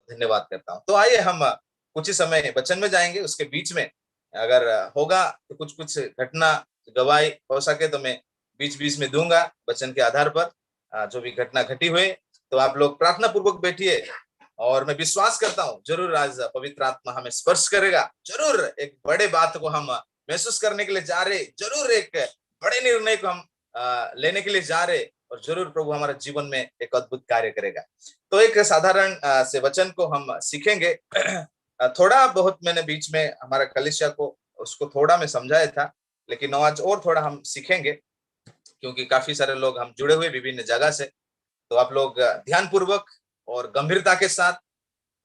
धन्यवाद करता हूँ। तो आइए हम कुछ ही समय वचन में जाएंगे। उसके बीच में अगर होगा तो कुछ कुछ घटना गवाही हो सके तो मैं बीच बीच में दूंगा वचन के आधार पर। जो भी घटना घटी हुई तो आप लोग प्रार्थना पूर्वक बैठिए और मैं विश्वास करता हूँ जरूर आज पवित्र आत्मा हमें स्पर्श करेगा। जरूर एक बड़े बात को हम महसूस करने के लिए जा रहे, जरूर एक बड़े निर्णय को हम लेने के लिए जा रहे और जरूर प्रभु हमारे जीवन में एक अद्भुत कार्य करेगा। तो एक साधारण से वचन को हम सीखेंगे। थोड़ा बहुत मैंने बीच में हमारा कलीसिया को उसको थोड़ा मैं समझाया था, लेकिन आज और थोड़ा हम सीखेंगे क्योंकि काफी सारे लोग हम जुड़े हुए विभिन्न जगह से। तो आप लोग ध्यान पूर्वक और गंभीरता के साथ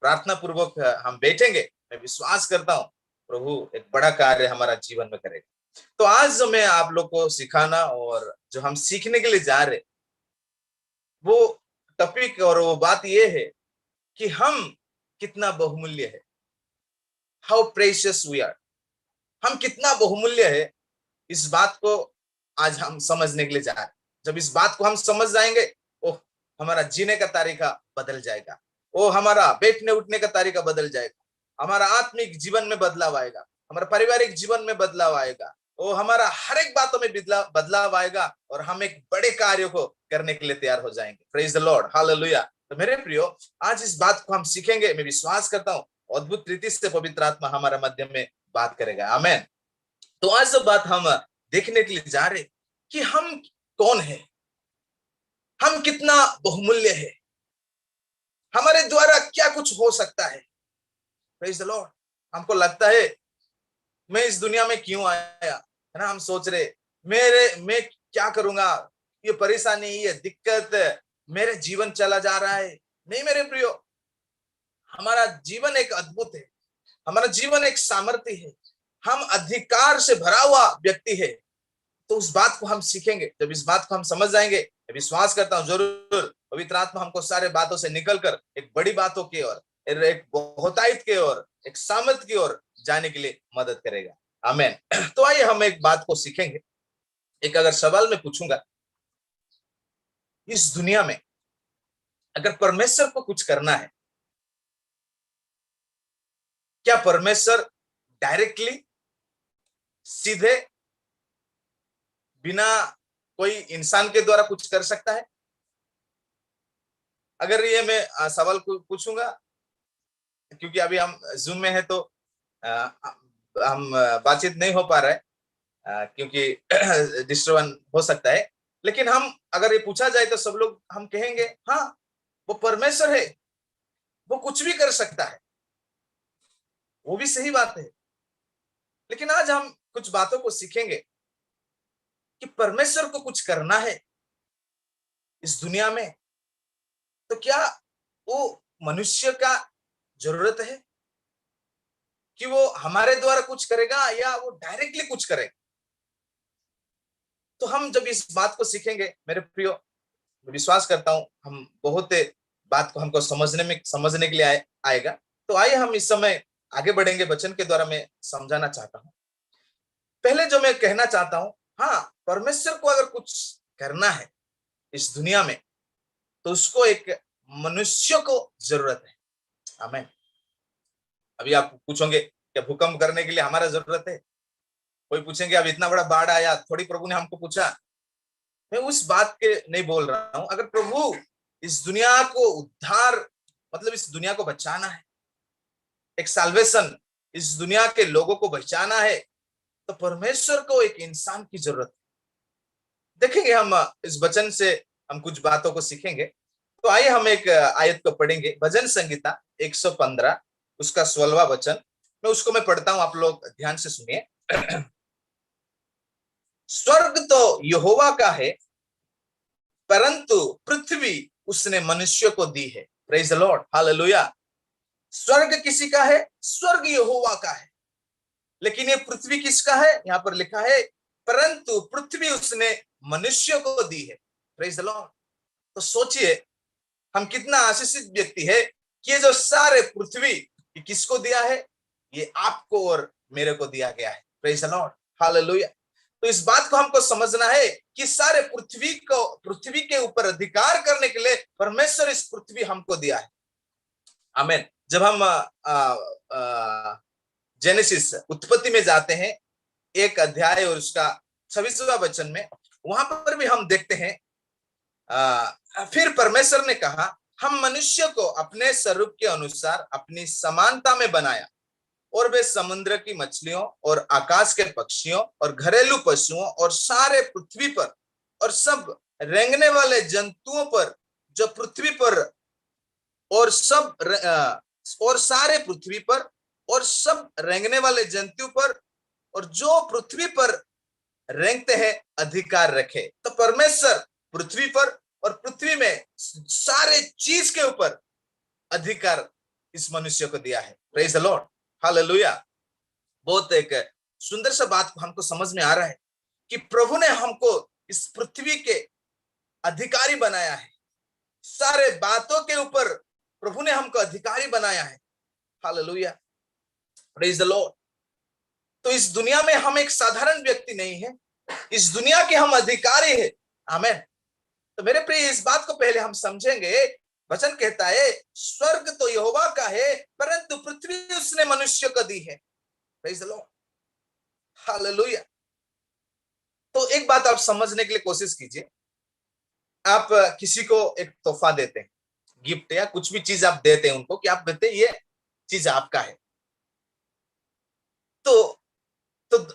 प्रार्थना पूर्वक हम बैठेंगे। मैं विश्वास करता हूँ प्रभु एक बड़ा कार्य हमारा जीवन में करेगा। तो आज जो मैं आप लोग को सिखाना और जो हम सीखने के लिए जा रहे वो टॉपिक और वो बात ये है कि हम कितना बहुमूल्य है। How precious we are. हम कितना बहुमूल्य है, इस बात को आज हम समझने के लिए जा रहे हैं। जब इस बात को हम समझ जाएंगे, ओह हमारा जीने का तरीका बदल जाएगा, ओ हमारा बैठने उठने का तरीका बदल जाएगा, हमारा आत्मिक जीवन में बदलाव आएगा, हमारा पारिवारिक जीवन में बदलाव आएगा, ओ हमारा हर एक बातों में बदलाव आएगा और हम एक बड़े कार्य को करने के लिए तैयार हो जाएंगे। Praise the Lord, hallelujah. तो मेरे प्रियो, आज इस बात को हम सीखेंगे। मैं विश्वास करता हूँ अद्भुत रीति से पवित्र आत्मा हमारा मध्य में बात करेगा। आमेन। तो आज जो बात हम देखने के लिए जा रहे कि हम कौन है, हम कितना बहुमूल्य है, हमारे द्वारा क्या कुछ हो सकता है। Praise the Lord. हमको लगता है मैं इस दुनिया में क्यों आया, है ना। हम सोच रहे मैं क्या करूंगा, ये परेशानी, ये दिक्कत, मेरे जीवन चला जा रहा है। नहीं मेरे प्रियो, हमारा जीवन एक अद्भुत है, हमारा जीवन एक सामर्थ्य है, हम अधिकार से भरा हुआ व्यक्ति है। तो उस बात को हम सीखेंगे। जब इस बात को हम समझ जाएंगे, विश्वास करता हूं जरूर पवित्र आत्मा हमको सारे बातों से निकलकर एक बड़ी बातों की ओर, एक बहुतायत की ओर, एक सामर्थ की ओर जाने के लिए मदद करेगा। आमेन। तो आइए हम एक बात को सीखेंगे। एक अगर सवाल मैं पूछूंगा, इस दुनिया में अगर परमेश्वर को कुछ करना है, क्या परमेश्वर डायरेक्टली सीधे बिना कोई इंसान के द्वारा कुछ कर सकता है? अगर ये मैं सवाल पूछूंगा, क्योंकि अभी हम जूम में है तो हम बातचीत नहीं हो पा रहा है क्योंकि डिस्टर्बेंस हो सकता है। लेकिन हम अगर ये पूछा जाए तो सब लोग हम कहेंगे हाँ वो परमेश्वर है, वो कुछ भी कर सकता है। वो भी सही बात है, लेकिन आज हम कुछ बातों को सीखेंगे कि परमेश्वर को कुछ करना है इस दुनिया में, तो क्या वो मनुष्य का जरूरत है कि वो हमारे द्वारा कुछ करेगा या वो डायरेक्टली कुछ करेगा? तो हम जब इस बात को सीखेंगे मेरे प्रियो, विश्वास करता हूं हम बहुत बात को हमको समझने के लिए आएगा। तो आइए हम इस समय आगे बढ़ेंगे। वचन के द्वारा मैं समझाना चाहता हूं। पहले जो मैं कहना चाहता हूं, हाँ परमेश्वर को अगर कुछ करना है इस दुनिया में तो उसको एक मनुष्य को जरूरत है। आमीन। अभी आप पूछोगे क्या भूकंप करने के लिए हमारा जरूरत है? कोई पूछेंगे अब इतना बड़ा बाढ़ आया, थोड़ी प्रभु ने हमको पूछा। मैं उस बात के नहीं बोल रहा हूं। अगर प्रभु इस दुनिया को उद्धार, मतलब इस दुनिया को बचाना है, एक साल्वेशन इस दुनिया के लोगों को बचाना है, तो परमेश्वर को एक इंसान की जरूरत है। देखेंगे हम इस वचन से हम कुछ बातों को सीखेंगे। तो आइए हम एक आयत को पढ़ेंगे। भजन संगीता 115 उसका 16वां वचन, मैं पढ़ता हूं, आप लोग ध्यान से सुनिए। स्वर्ग तो यहोवा का है, परंतु पृथ्वी उसने मनुष्य को दी है। Praise the Lord, hallelujah. स्वर्ग किसी का है? स्वर्ग यहोवा का है। लेकिन ये पृथ्वी किसका है? यहां पर लिखा है परंतु पृथ्वी उसने मनुष्य को दी है। Praise the Lord. तो सोचिए हम कितना आशीषित व्यक्ति है कि ये जो सारे पृथ्वी ये किसको दिया है? ये आपको और मेरे को दिया गया है। Praise the Lord, hallelujah. तो इस बात को हमको समझना है कि सारे पृथ्वी के ऊपर अधिकार करने के लिए परमेश्वर इस पृथ्वी हमको दिया है। आमेन। जब हम जेनेसिस उत्पत्ति में जाते हैं, एक अध्याय और उसका 26वां वचन में, वहां पर भी हम देखते हैं, फिर परमेश्वर ने कहा, हम मनुष्य को अपने स्वरूप के अनुसार अपनी समानता में बनाया, और वे समुद्र की मछलियों और आकाश के पक्षियों और घरेलू पशुओं और सारे पृथ्वी पर और सब रेंगने वाले जंतुओं पर जो पृथ्वी पर और सब और सारे पृथ्वी पर और सब रेंगने वाले जंतु पर और जो पृथ्वी पर रेंगते हैं अधिकार रखे। तो परमेश्वर पृथ्वी पर और पृथ्वी में सारे चीज के ऊपर अधिकार इस मनुष्य को दिया है। Praise the Lord, hallelujah. बहुत एक सुंदर सा बात हमको समझ में आ रहा है कि प्रभु ने हमको इस पृथ्वी के अधिकारी बनाया है। सारे बातों के ऊपर प्रभु ने हमको अधिकारी बनाया है। Hallelujah, praise the Lord. तो इस दुनिया में हम एक साधारण व्यक्ति नहीं है, इस दुनिया के हम अधिकारी है। आमीन। तो मेरे प्रिय, इस बात को पहले हम समझेंगे। वचन कहता है स्वर्ग तो यहोवा का है, परंतु पृथ्वी उसने मनुष्य को दी है। Praise the Lord, hallelujah. तो एक बात आप समझने के लिए कोशिश कीजिए। आप किसी को एक तोहफा देते हैं, गिफ्ट या कुछ भी चीज आप देते हैं उनको, कि आप कहते हैं ये चीज आपका है। तो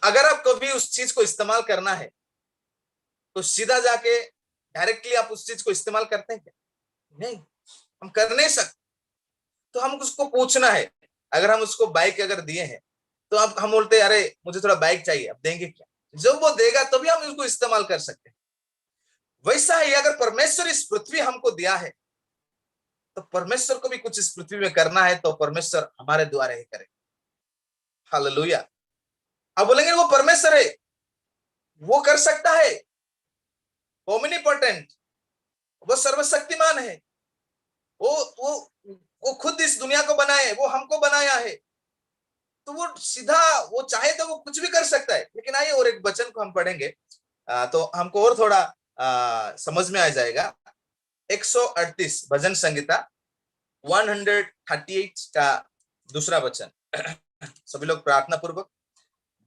अगर आपको भी उस चीज को इस्तेमाल करना है तो सीधा जाके डायरेक्टली आप उस चीज को इस्तेमाल करते हैं क्या? नहीं, हम कर नहीं सकते। तो हम उसको पूछना है। अगर हम उसको बाइक अगर दिए हैं तो अब हम बोलते हैं अरे मुझे थोड़ा बाइक चाहिए, अब देंगे क्या? जब वो देगा तभी हम उसको इस्तेमाल कर सकते हैं। वैसा ही अगर परमेश्वर इस पृथ्वी हमको दिया है तो परमेश्वर को भी कुछ इस पृथ्वी में करना है, तो परमेश्वर हमारे द्वारा ही करे। हालेलुया। अब बोलेंगे वो परमेश्वर है, वो कर सकता है, ओमनीपोटेंट, वो सर्वशक्तिमान है, वो वो वो खुद इस दुनिया को बनाए, वो हमको बनाया है, तो वो सीधा वो चाहे तो वो कुछ भी कर सकता है। लेकिन आइए और एक वचन को हम पढ़ेंगे तो हमको और थोड़ा समझ में आ जाएगा। 138 भजन संगीता 138 का दूसरा वचन। सभी लोग प्रार्थना पूर्वक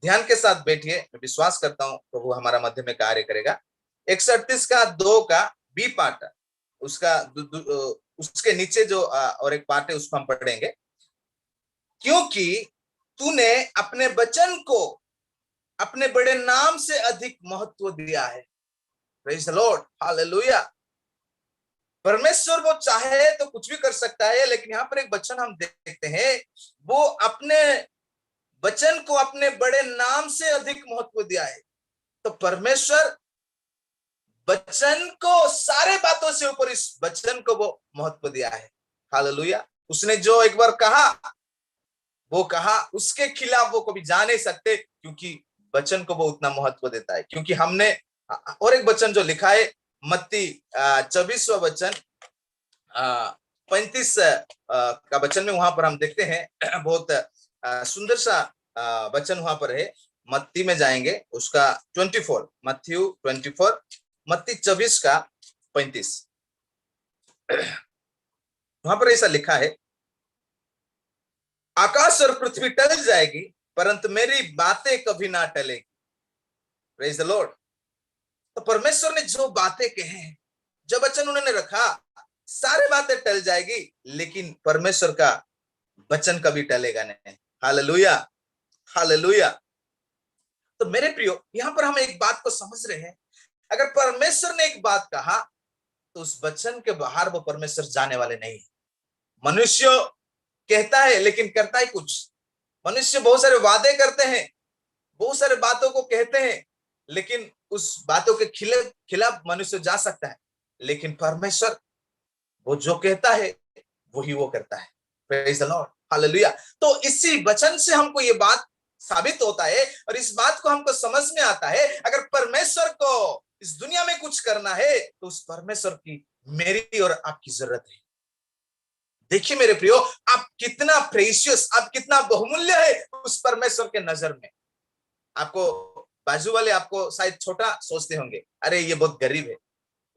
ध्यान के साथ बैठिए। मैं विश्वास करता हूं प्रभु हमारा मध्य में कार्य करेगा। 138 का 2 का बी पार्ट, उसका उसके नीचे जो और एक पार्ट है उसको हम पढ़ेंगे। क्योंकि तूने अपने वचन को अपने बड़े नाम से अधिक महत्व दिया है। Praise the Lord, hallelujah. परमेश्वर वो चाहे तो कुछ भी कर सकता है, लेकिन यहाँ पर एक वचन हम देखते हैं, वो अपने वचन को अपने बड़े नाम से अधिक महत्व दिया है। तो परमेश्वर वचन को सारे बातों से ऊपर इस वचन को वो महत्व दिया है। हालेलुया। उसने जो एक बार कहा, वो कहा, उसके खिलाफ वो कभी जा नहीं सकते, क्योंकि वचन को वो उतना महत्व देता है। क्योंकि हमने और एक वचन जो लिखा है मत्ती 24वां वचन 35 का वचन में, वहां पर हम देखते हैं बहुत सुंदर सा वचन वहां पर है। मत्ती में जाएंगे, उसका 24, मत्थयू 24, मत्ती 24 का 35, वहां पर ऐसा लिखा है, आकाश और पृथ्वी टल जाएगी परंतु मेरी बातें कभी ना टलेगी। Praise the Lord. तो परमेश्वर ने जो बातें कहे हैं, जो वचन उन्होंने रखा, सारे बातें टल जाएगी, लेकिन परमेश्वर का वचन कभी टलेगा नहीं। Hallelujah, hallelujah. तो मेरे प्रियो, यहां पर हम एक बात को समझ रहे हैं, अगर परमेश्वर ने एक बात कहा तो उस वचन के बाहर वो परमेश्वर जाने वाले नहीं है। मनुष्य कहता है लेकिन करता ही कुछ। मनुष्य बहुत सारे वादे करते हैं, बहुत सारे बातों को कहते हैं, लेकिन उस बातों के खिलाफ मनुष्य जा सकता है, लेकिन परमेश्वर वो जो कहता है वही वो करता है। Praise the Lord, hallelujah. तो इसी वचन से हमको ये बात साबित होता है और इस बात को हमको समझ में आता है, अगर परमेश्वर को इस दुनिया में कुछ करना है तो उस परमेश्वर की मेरी और आपकी जरूरत है। देखिए मेरे प्रियो, आप कितना प्रेशियस, आप कितना बहुमूल्य है उस परमेश्वर के नजर में। आपको बाजू वाले आपको शायद छोटा सोचते होंगे, अरे ये बहुत गरीब है,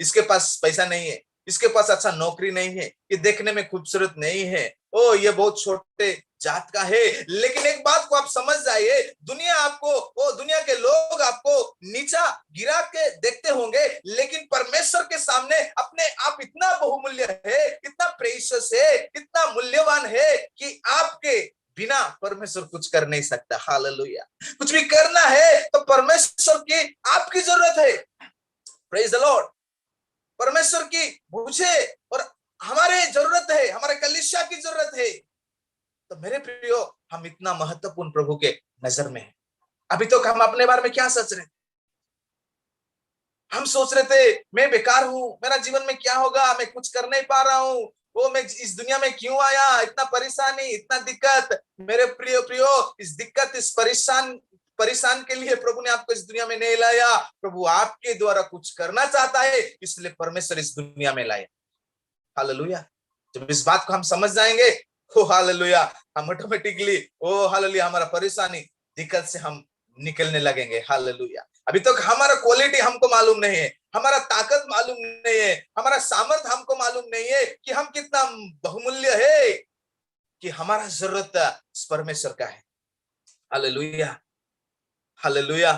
इसके पास पैसा नहीं है, इसके पास अच्छा नौकरी नहीं है, ये देखने में खूबसूरत नहीं है, ओ ये बहुत छोटे जात का है। लेकिन एक बात को आप समझ जाइए, दुनिया आपको, वो दुनिया के लोग आपको नीचा गिरा के देखते होंगे, लेकिन परमेश्वर के सामने अपने आप इतना बहुमूल्य है, इतना प्रेशियस है, इतना मूल्यवान है कि आपके बिना परमेश्वर कुछ कर नहीं सकता। हालेलुया। कुछ भी करना है तो परमेश्वर की आपकी जरूरत है। Praise the Lord. परमेश्वर की मुझे और हमारे जरूरत है, हमारे कलीसिया की जरूरत है। तो मेरे प्रियो, हम इतना महत्वपूर्ण प्रभु के नजर में हैं। अभी तो हम अपने बारे में क्या सोच रहे, हम सोच रहे थे मैं बेकार हूं, मेरा जीवन में क्या होगा, मैं कुछ कर नहीं पा रहा हूं, वो मैं इस दुनिया में क्यों आया, इतना परेशानी, इतना दिक्कत। मेरे प्रियो प्रियो, इस दिक्कत, इस परेशान के लिए प्रभु ने आपको इस दुनिया में नहीं लाया। प्रभु आपके द्वारा कुछ करना चाहता है, इसलिए परमेश्वर इस दुनिया में लाया। हालेलुया। जब इस बात को हम समझ जाएंगे, ओ हालेलुया, हम ऑटोमेटिकली, ओ हालेलुया, हमारा परेशानी, दिक्कत से हम निकलने लगेंगे। हालेलुया। अभी तक हमारा क्वालिटी हमको मालूम नहीं है, हमारा ताकत मालूम नहीं है, हमारा सामर्थ हमको मालूम नहीं है कि हम कितना बहुमूल्य है, कि हमारा जरूरत परमेश्वर का है। Hallelujah, hallelujah.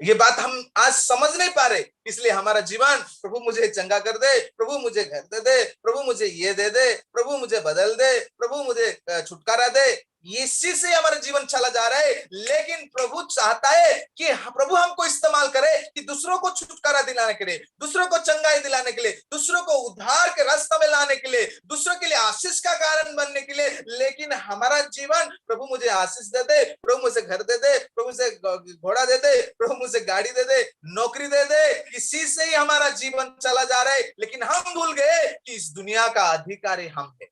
ये बात हम आज समझ नहीं पा रहे, इसलिए हमारा जीवन, प्रभु मुझे चंगा कर दे, प्रभु मुझे घर दे दे, प्रभु मुझे ये दे दे, प्रभु मुझे बदल दे, प्रभु मुझे छुटकारा दे, इसी से हमारा जीवन चला जा रहा है। लेकिन प्रभु चाहता है कि प्रभु हमको इस्तेमाल करे कि दूसरों को छुटकारा दिलाने के लिए, दूसरों को चंगाई दिलाने के लिए, दूसरों को उद्धार के रास्ते में लाने के लिए, दूसरों के लिए आशीष का कारण बनने के लिए। लेकिन हमारा जीवन, प्रभु मुझे आशीष दे दे, प्रभु मुझे घर दे दे, प्रभु मुझे घोड़ा दे दे, प्रभु मुझे गाड़ी दे दे, नौकरी दे दे, इसी से ही हमारा जीवन चला जा रहा है। लेकिन हम भूल गए कि इस दुनिया का अधिकारी हम है।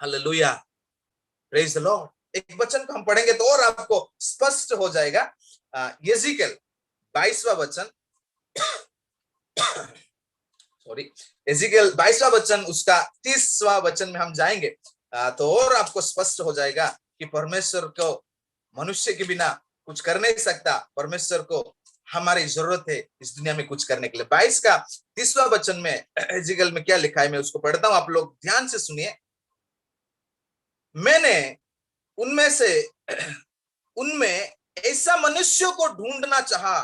Hallelujah, praise the Lord. एक वचन को हम पढ़ेंगे तो और आपको स्पष्ट हो जाएगा। यెज़ेकिएल 22वां वचन, सॉरी, यెज़ेकिएल 22वां वचन, उसका 30वां वचन में हम जाएंगे तो और आपको स्पष्ट हो जाएगा कि परमेश्वर को मनुष्य के बिना कुछ कर नहीं सकता। परमेश्वर को हमारी जरूरत है इस दुनिया में कुछ करने के लिए। 22 का 30वां वचन में यెज़ेकिएल में क्या लिखा है, मैं उसको पढ़ता हूं, आप लोग ध्यान से सुनिए। मैंने उनमें से उनमें ऐसा मनुष्य को ढूंढना चाहा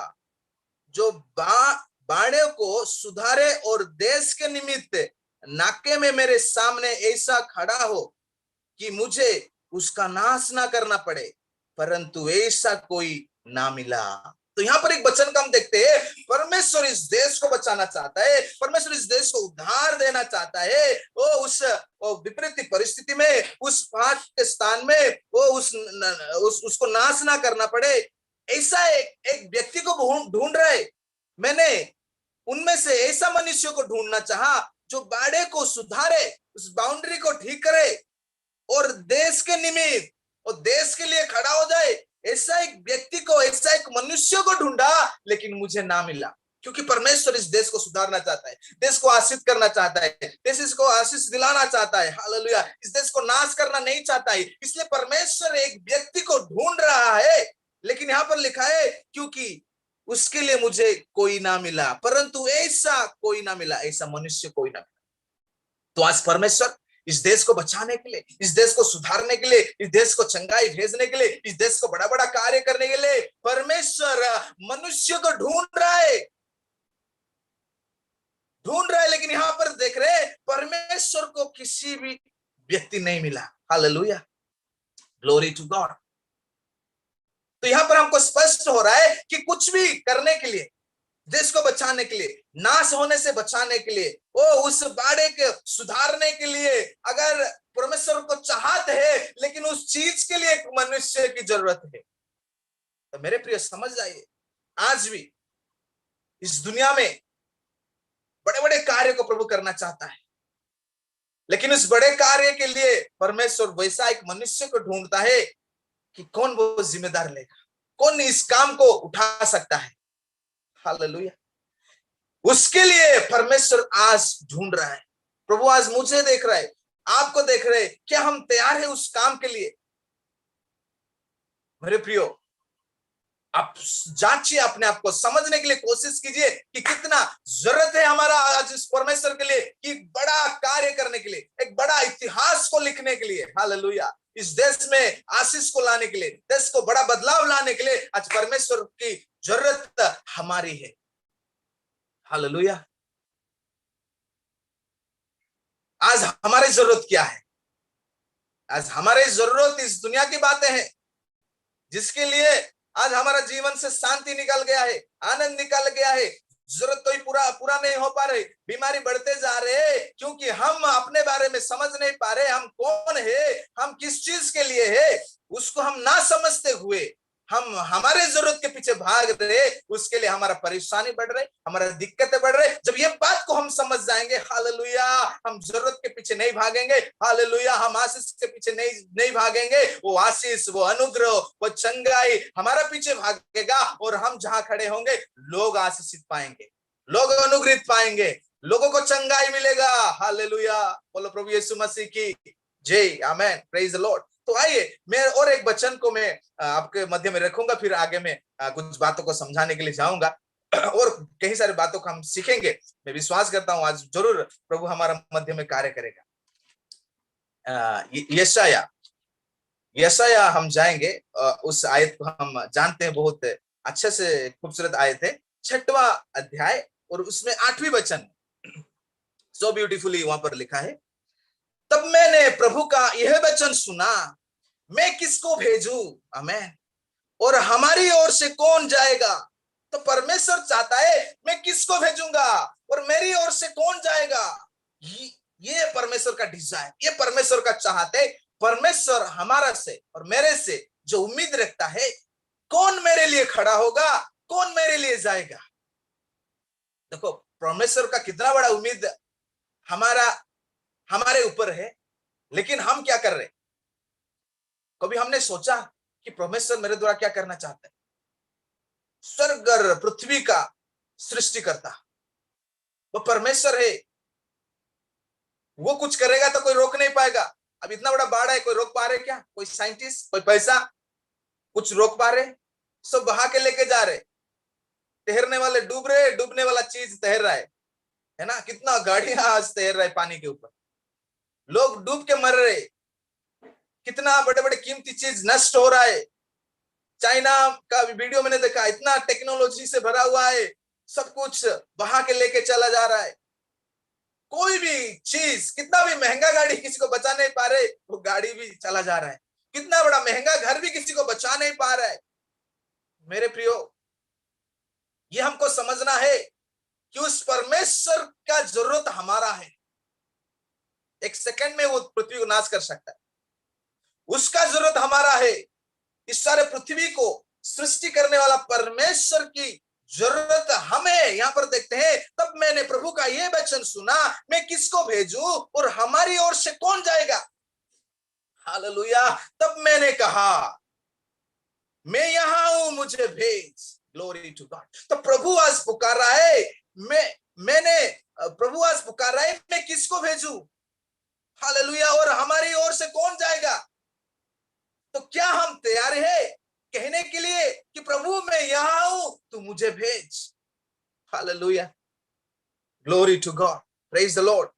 जो बाड़े को सुधारे और देश के निमित्त नाके में मेरे सामने ऐसा खड़ा हो कि मुझे उसका नाश ना करना पड़े, परंतु ऐसा कोई ना मिला। तो यहाँ पर एक वचन का हम देखते हैं, परमेश्वर इस देश को बचाना चाहता है, परमेश्वर इस देश को उद्धार देना चाहता है। वो उस विपरीत परिस्थिति में, उस पाप के स्थान में, वो उसको नाश ना करना पड़े, ऐसा एक व्यक्ति को ढूंढ रहे। मैंने उनमें से ऐसा मनुष्य को ढूंढना चाहा जो बाड़े को सुधारे, उस बाउंड्री को ठीक करे और देश के निमित्त और देश के लिए खड़ा हो जाए। ऐसा एक व्यक्ति को, ऐसा एक मनुष्य को ढूंढा, लेकिन मुझे ना मिला। क्योंकि परमेश्वर इस देश को सुधारना चाहता है, देश को आशीष करना चाहता है, देश को आशीष दिलाना चाहता है। हालेलुया। इस देश को नाश करना नहीं चाहता है, इसलिए परमेश्वर एक व्यक्ति को ढूंढ रहा है। लेकिन यहाँ पर लिखा है, क्योंकि उसके लिए मुझे कोई ना मिला, परंतु ऐसा कोई ना मिला, ऐसा मनुष्य कोई ना मिला। तो आज परमेश्वर इस देश को बचाने के लिए, इस देश को सुधारने के लिए, इस देश को चंगाई भेजने के लिए, इस देश को बड़ा बड़ा कार्य करने के लिए परमेश्वर मनुष्य को ढूंढ रहा है, लेकिन यहां पर देख रहे, परमेश्वर को किसी भी व्यक्ति नहीं मिला। Hallelujah, glory to God. तो यहां पर हमको स्पष्ट हो रहा है कि कुछ भी करने के लिए, देश को बचाने के लिए, नाश होने से बचाने के लिए, वो उस बाड़े के सुधारने के लिए, अगर परमेश्वर को चाहत है, लेकिन उस चीज के लिए एक मनुष्य की जरूरत है। तो मेरे प्रिय समझ जाइए, आज भी इस दुनिया में बड़े बड़े कार्य को प्रभु करना चाहता है, लेकिन उस बड़े कार्य के लिए परमेश्वर वैसा एक मनुष्य को ढूंढता है कि कौन वो जिम्मेदार लेगा, कौन इस काम को उठा सकता है। हालेलुया। उसके लिए परमेश्वर आज ढूंढ रहा है। प्रभु आज मुझे देख रहा है, आपको देख रहे, क्या हम तैयार है उस काम के लिए? मेरे प्रियो, आप जांचिए, अपने आप को समझने के लिए कोशिश कीजिए कि कितना जरूरत है हमारा आज इस परमेश्वर के लिए, कि बड़ा कार्य करने के लिए, एक बड़ा इतिहास को लिखने के लिए, हालेलुया, इस देश में आशीष को लाने के लिए, देश को बड़ा बदलाव लाने के लिए आज परमेश्वर की जरूरत हमारी है। हालेलुया। आज हमारी जरूरत क्या है? आज हमारी जरूरत इस दुनिया की बातें हैं, जिसके लिए आज हमारा जीवन से शांति निकल गया है, आनंद निकल गया है, जरूरत तो ही पूरा पूरा नहीं हो पा रही, बीमारी बढ़ते जा रहे, क्योंकि हम अपने बारे में समझ नहीं पा रहे, हम कौन है, हम किस चीज के लिए है, उसको हम ना समझते हुए हम हमारे जरूरत के पीछे भाग रहे, उसके लिए हमारा परेशानी बढ़ रही, हमारा दिक्कतें बढ़ रही। जब ये बात को हम समझ जाएंगे, हालेलुया, हम जरूरत के पीछे नहीं भागेंगे, हालेलुया, हम आशीष के पीछे नहीं नहीं भागेंगे, वो आशीष, वो अनुग्रह, वो चंगाई हमारा पीछे भागेगा, और हम जहां खड़े होंगे लोग आशीषित पाएंगे, लोग अनुग्रहित पाएंगे, लोगों को चंगाई मिलेगा। हालेलुया, बोलो प्रभु यीशु मसीह की जय, आमेन, प्रेज द लॉर्ड। तो आइए, मैं और एक वचन को मैं आपके मध्य में रखूंगा, फिर आगे मैं कुछ बातों को समझाने के लिए जाऊंगा और कई सारी बातों को हम सीखेंगे। मैं विश्वास करता हूं आज जरूर प्रभु हमारा मध्य में कार्य करेगा। यशाया यशाया हम जाएंगे, उस आयत को हम जानते हैं, बहुत अच्छे से खूबसूरत आयत है, 6वां अध्याय और उसमें 8वीं वचन, सो ब्यूटीफुली वहां पर लिखा है, तब मैंने प्रभु का यह वचन सुना, मैं किसको भेजूं, आमेन, और हमारी ओर से कौन जाएगा। तो परमेश्वर चाहता है, मैं किसको भेजूंगा और मेरी ओर से कौन जाएगा। ये परमेश्वर का डिजायर, ये परमेश्वर का चाहते। परमेश्वर हमारा से और मेरे से जो उम्मीद रखता है, कौन मेरे लिए खड़ा होगा, कौन मेरे लिए जाएगा। देखो परमेश्वर का कितना बड़ा उम्मीद हमारा हमारे ऊपर है, लेकिन हम क्या कर रहे। कभी हमने सोचा कि परमेश्वर मेरे द्वारा क्या करना चाहता है। स्वर्ग और पृथ्वी का सृष्टि करता वो परमेश्वर है, वो कुछ करेगा तो कोई रोक नहीं पाएगा। अब इतना बड़ा बाढ़ है, कोई रोक पा रहे क्या? कोई साइंटिस्ट, कोई पैसा कुछ रोक पा रहे? सब बहा के लेके जा रहे, तैरने वाले डूब रहे, डूबने वाला चीज तैर रहा है ना। कितना गाड़ियां आज तैर रहा है पानी के ऊपर, लोग डूब के मर रहे, कितना बड़े बड़े कीमती चीज नष्ट हो रहा है। चाइना का वीडियो मैंने देखा, इतना टेक्नोलॉजी से भरा हुआ है, सब कुछ बहा के लेके चला जा रहा है। कोई भी चीज, कितना भी महंगा गाड़ी किसी को बचा नहीं पा रहे, वो गाड़ी भी चला जा रहा है। कितना बड़ा महंगा घर भी किसी को बचा नहीं पा रहा है। मेरे प्रियो, ये हमको समझना है कि उस परमेश्वर का जरूरत हमारा है। एक सेकंड में वो पृथ्वी को नाश कर सकता है, उसका जरूरत हमारा है। इस सारे पृथ्वी को सृष्टि करने वाला परमेश्वर की जरूरत हमें। यहां पर देखते हैं, तब मैंने प्रभु का यह वचन सुना, मैं किसको भेजूं और हमारी ओर से कौन जाएगा। हालेलुया। तब मैंने कहा, मैं यहां हूं, मुझे भेज। Glory to God. तो प्रभु आज पुकार रहा है, प्रभु आज पुकार रहा है, मैं किसको भेजूं। हालेलुया। और हमारी ओर से कौन जाएगा। तो क्या हम तैयार है कहने के लिए कि प्रभु मैं यहां हूं, तू मुझे भेज। Hallelujah, glory to God, praise the Lord,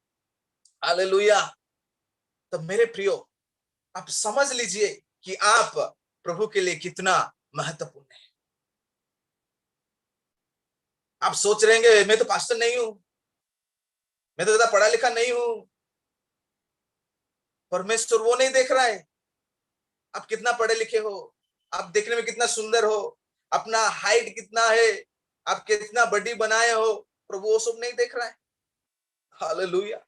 hallelujah. तो मेरे प्रियो, आप समझ लीजिए कि आप प्रभु के लिए कितना महत्वपूर्ण है। आप सोच रहेंगे, मैं तो पास्टर नहीं हूं, मैं तो ज्यादा पढ़ा लिखा नहीं हूं। परमेश्वर वो नहीं देख रहा है आप कितना पढ़े लिखे हो, आप देखने में कितना सुंदर हो, अपना हाइट कितना है, आप कितना बॉडी बनाए हो। प्रभु वो सब नहीं देख रहा है। हालेलुया।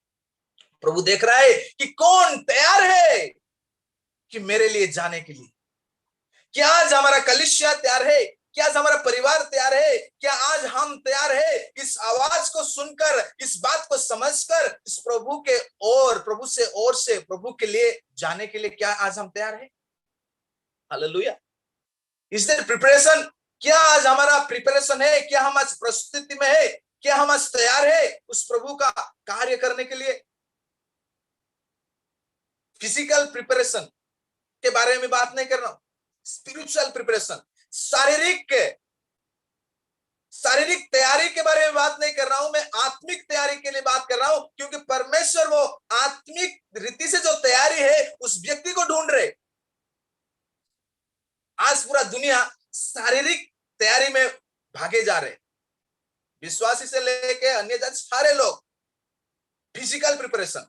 प्रभु देख रहा है कि कौन तैयार है कि मेरे लिए जाने के लिए। क्या आज हमारा कलीसिया तैयार है? क्या आज हमारा परिवार तैयार है? क्या आज हम तैयार है इस आवाज को सुनकर, इस बात को समझकर, इस प्रभु के और प्रभु से और से प्रभु के लिए जाने के लिए? क्या आज हम तैयार है? हालेलुया। Is there preparation? क्या आज हमारा प्रिपरेशन है? क्या हम आज प्रस्तुति में है? क्या हम आज तैयार है उस प्रभु का कार्य करने के लिए? फिजिकल प्रिपरेशन के बारे में बात नहीं कर रहा हूं, स्पिरिचुअल प्रिपरेशन। शारीरिक तैयारी के बारे में बात नहीं कर रहा हूं, मैं आत्मिक तैयारी के लिए बात कर रहा हूं, क्योंकि परमेश्वर वो आत्मिक रीति से जो तैयारी है उस व्यक्ति को ढूंढ रहे। आज पूरा दुनिया शारीरिक तैयारी में भागे जा रहे, विश्वासी से लेके अन्य जाति सारे लोग फिजिकल प्रिपरेशन,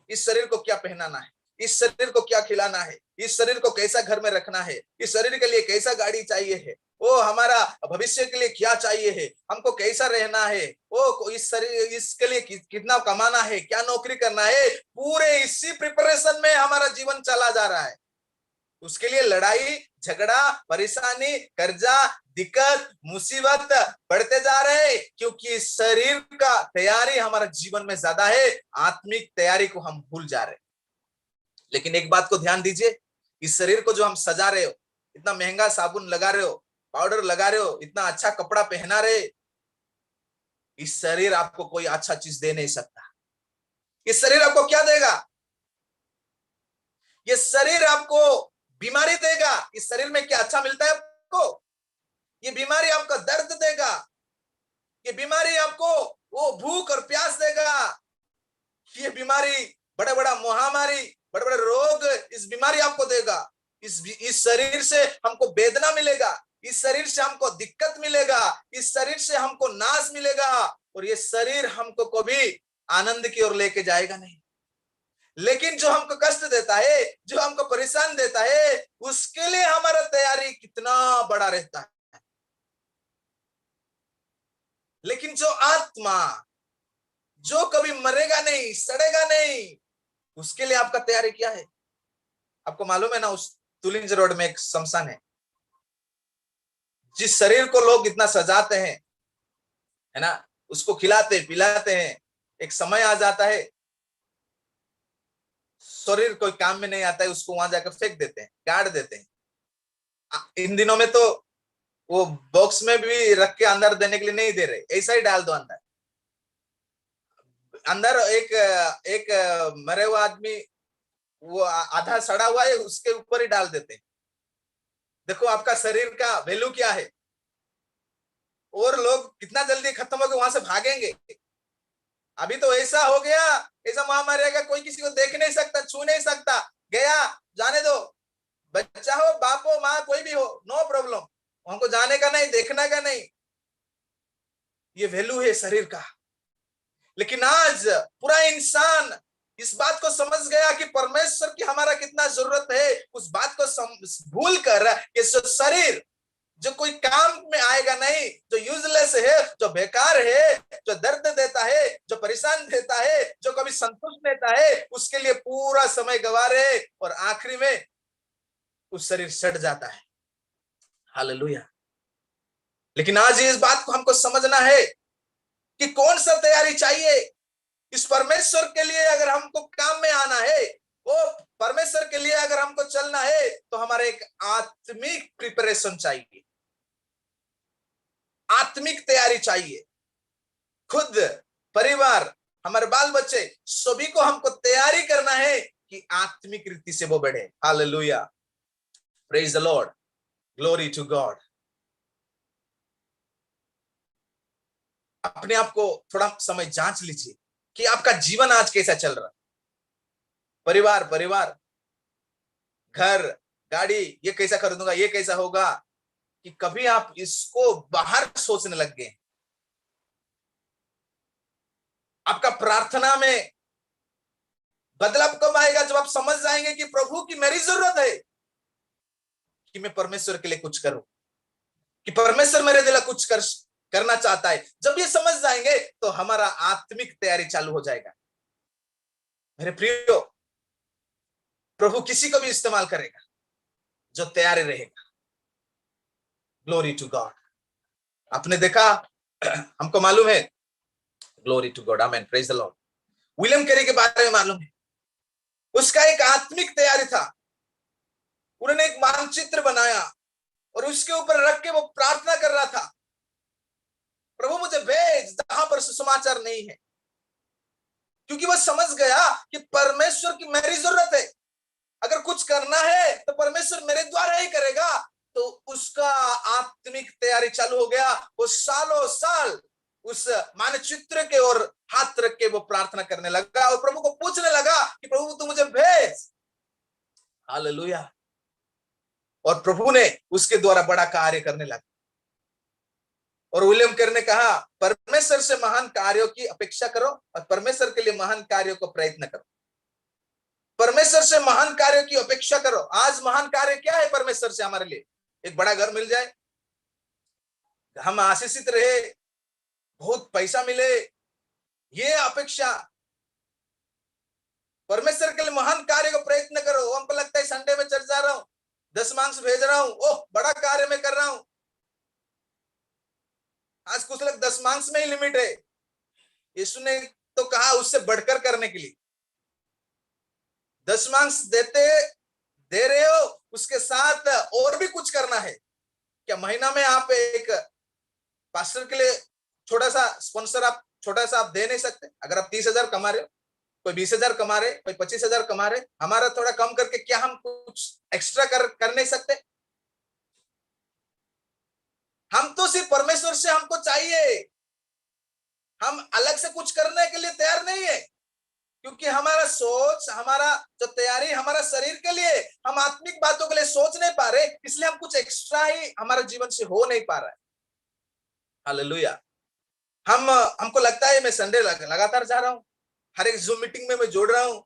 इस शरीर को क्या पहनाना है, इस शरीर को क्या खिलाना है, इस शरीर को कैसा घर में रखना है, इस शरीर के लिए कैसा गाड़ी चाहिए है, वो हमारा भविष्य के लिए क्या चाहिए है, हमको कैसा रहना है, वो इस शरीर इसके लिए कितना कमाना है, क्या नौकरी करना है, पूरे इसी प्रिपरेशन में हमारा जीवन चला जा रहा है। उसके लिए लड़ाई झगड़ा परेशानी कर्जा दिक्कत मुसीबत बढ़ते जा रहे, क्योंकि शरीर का तैयारी हमारा जीवन में ज्यादा है, आत्मिक तैयारी को हम भूल जा रहे। लेकिन एक बात को ध्यान दीजिए, इस शरीर को जो हम सजा रहे हो, इतना महंगा साबुन लगा रहे हो, पाउडर लगा रहे हो, इतना अच्छा कपड़ा पहना रहे, इस शरीर आपको कोई अच्छा चीज दे नहीं सकता। इस शरीर आपको क्या देगा? ये शरीर आपको बीमारी देगा। इस शरीर में क्या अच्छा मिलता है आपको? ये बीमारी आपका दर्द देगा, ये बीमारी आपको वो भूख और प्यास देगा, ये बीमारी बड़ा बड़ा महामारी बड़े बड़े रोग, इस बीमारी आपको देगा। इस शरीर से हमको वेदना मिलेगा, इस शरीर से हमको दिक्कत मिलेगा, इस शरीर से हमको नाश मिलेगा, और ये शरीर हमको कभी आनंद की ओर लेके जाएगा नहीं। लेकिन जो हमको कष्ट देता है, जो हमको परेशान देता है, उसके लिए हमारा तैयारी कितना बड़ा रहता है। लेकिन जो आत्मा जो कभी मरेगा नहीं, सड़ेगा नहीं, उसके लिए आपका तैयारी क्या है? आपको मालूम है ना, उस तुलिंज रोड में एक शमशान है। जिस शरीर को लोग इतना सजाते हैं, है ना, उसको खिलाते पिलाते हैं, एक समय आ जाता है शरीर कोई काम में नहीं आता है, उसको वहां जाकर फेंक देते हैं, गाड़ देते हैं। इन दिनों में तो वो बॉक्स में भी रख के अंदर देने के लिए नहीं दे रहे, ऐसा ही डाल दो अंदर। अंदर एक एक मरे हुआ आदमी, वो आधा सड़ा हुआ है, उसके ऊपर ही डाल देते हैं। देखो आपका शरीर का वैल्यू क्या है, और लोग कितना जल्दी खत्म होकर वहां से भागेंगे। अभी तो ऐसा हो गया, ऐसा महामारी आएगा, कोई किसी को देख नहीं सकता, छू नहीं सकता, गया जाने दो, बच्चा हो बाप हो माँ कोई भी हो, नो प्रॉब्लम, हमको जाने का नहीं, देखने का नहीं। ये वैल्यू है शरीर का। लेकिन आज पूरा इंसान इस बात को समझ गया कि परमेश्वर की हमारा कितना जरूरत है, उस बात को भूल कर ये जो शरीर जो कोई काम में आएगा नहीं, जो यूजलेस है, जो बेकार है, जो दर्द देता है, जो परेशान देता है, जो कभी संतुष्ट देता है, उसके लिए पूरा समय गवा रहे, और आखिरी में उस शरीर सड़ जाता है। हालेलुया। लेकिन आज इस बात को हमको समझना है कि कौन सा तैयारी चाहिए। इस परमेश्वर के लिए अगर हमको काम में आना है, वो परमेश्वर के लिए अगर हमको चलना है, तो हमारे एक आत्मिक प्रिपरेशन चाहिए, आत्मिक तैयारी चाहिए। खुद परिवार हमारे बाल बच्चे सभी को हमको तैयारी करना है कि आत्मिक रीति से वो बढ़े। Hallelujah, praise the Lord, glory to God. अपने आप को थोड़ा समय जांच लीजिए कि आपका जीवन आज कैसा चल रहा है। परिवार घर गाड़ी, ये कैसा खरीदूंगा, ये कैसा होगा, कि कभी आप इसको बाहर सोचने लग गए। आपका प्रार्थना में बदलाव कब आएगा? जब आप समझ जाएंगे कि प्रभु की मेरी जरूरत है कि मैं परमेश्वर के लिए कुछ करूं, कि परमेश्वर मेरे दिल कुछ करना चाहता है। जब ये समझ जाएंगे तो हमारा आत्मिक तैयारी चालू हो जाएगा। मेरे प्रियो, प्रभु किसी को भी इस्तेमाल करेगा जो तैयारी रहेगा। Glory to God. आपने देखा, हमको मालूम है, glory to God, amen, praise the Lord. William Carey के बारे में मालूम है, उसका एक आत्मिक तैयारी था। उन्होंने एक मानचित्र बनाया और उसके ऊपर रख के वो प्रार्थना कर रहा था, प्रभु मुझे भेज जहां पर सुसमाचार नहीं है। क्योंकि वो समझ गया कि परमेश्वर की मेरी जरूरत है। अगर कुछ करना है तो परमेश्वर मेरे द्वारा ही करेगा। तो उसका आत्मिक तैयारी चालू हो गया। वो सालों साल उस मानचित्र के ओर हाथ रख के वो प्रार्थना करने लगा और प्रभु को पूछने लगा कि प्रभु तू मुझे भेज। हालेलुया। और प्रभु ने उसके द्वारा बड़ा कार्य करने लगा। और विलियम केरी ने कहा, परमेश्वर से महान कार्यों की अपेक्षा करो और परमेश्वर के लिए महान कार्यों को प्रयत्न करो। परमेश्वर से महान कार्यों की अपेक्षा करो। आज महान कार्य क्या है परमेश्वर से हमारे लिए? एक बड़ा घर मिल जाए, हम आशीषित रहे, बहुत पैसा मिले, ये अपेक्षा। परमेश्वर के लिए महान कार्य को प्रयत्न करो। हमको लगता है संडे में चर्च जा रहा हूं, दशमांश भेज रहा हूं, ओह बड़ा कार्य में कर रहा हूं। आज कुछ लोग दशमांश में ही लिमिट है। यीशु ने तो कहा उससे बढ़कर करने के लिए। दशमांश दे रहे हो, उसके साथ और भी कुछ करना है क्या? महीना में आप एक पास्टर के लिए छोटा सा स्पॉन्सर आप छोटा सा आप दे नहीं सकते? अगर आप 30,000 कमा रहे हो, कोई 20,000 कमा रहे, कोई 25,000 कमा रहे, हमारा थोड़ा कम करके क्या हम कुछ एक्स्ट्रा कर नहीं सकते? हम तो सिर्फ परमेश्वर से हमको चाहिए, हम अलग से कुछ करने के लिए तैयार नहीं है, क्योंकि हमारा सोच, हमारा जो तैयारी हमारा शरीर के लिए, हम आत्मिक बातों के लिए सोच नहीं पा रहे, इसलिए हम कुछ एक्स्ट्रा ही हमारे जीवन से हो नहीं पा रहा है। हालेलुया। हमको लगता है मैं संडे लगातार जा रहा हूं, हर एक जूम मीटिंग में मैं जोड़ रहा हूं,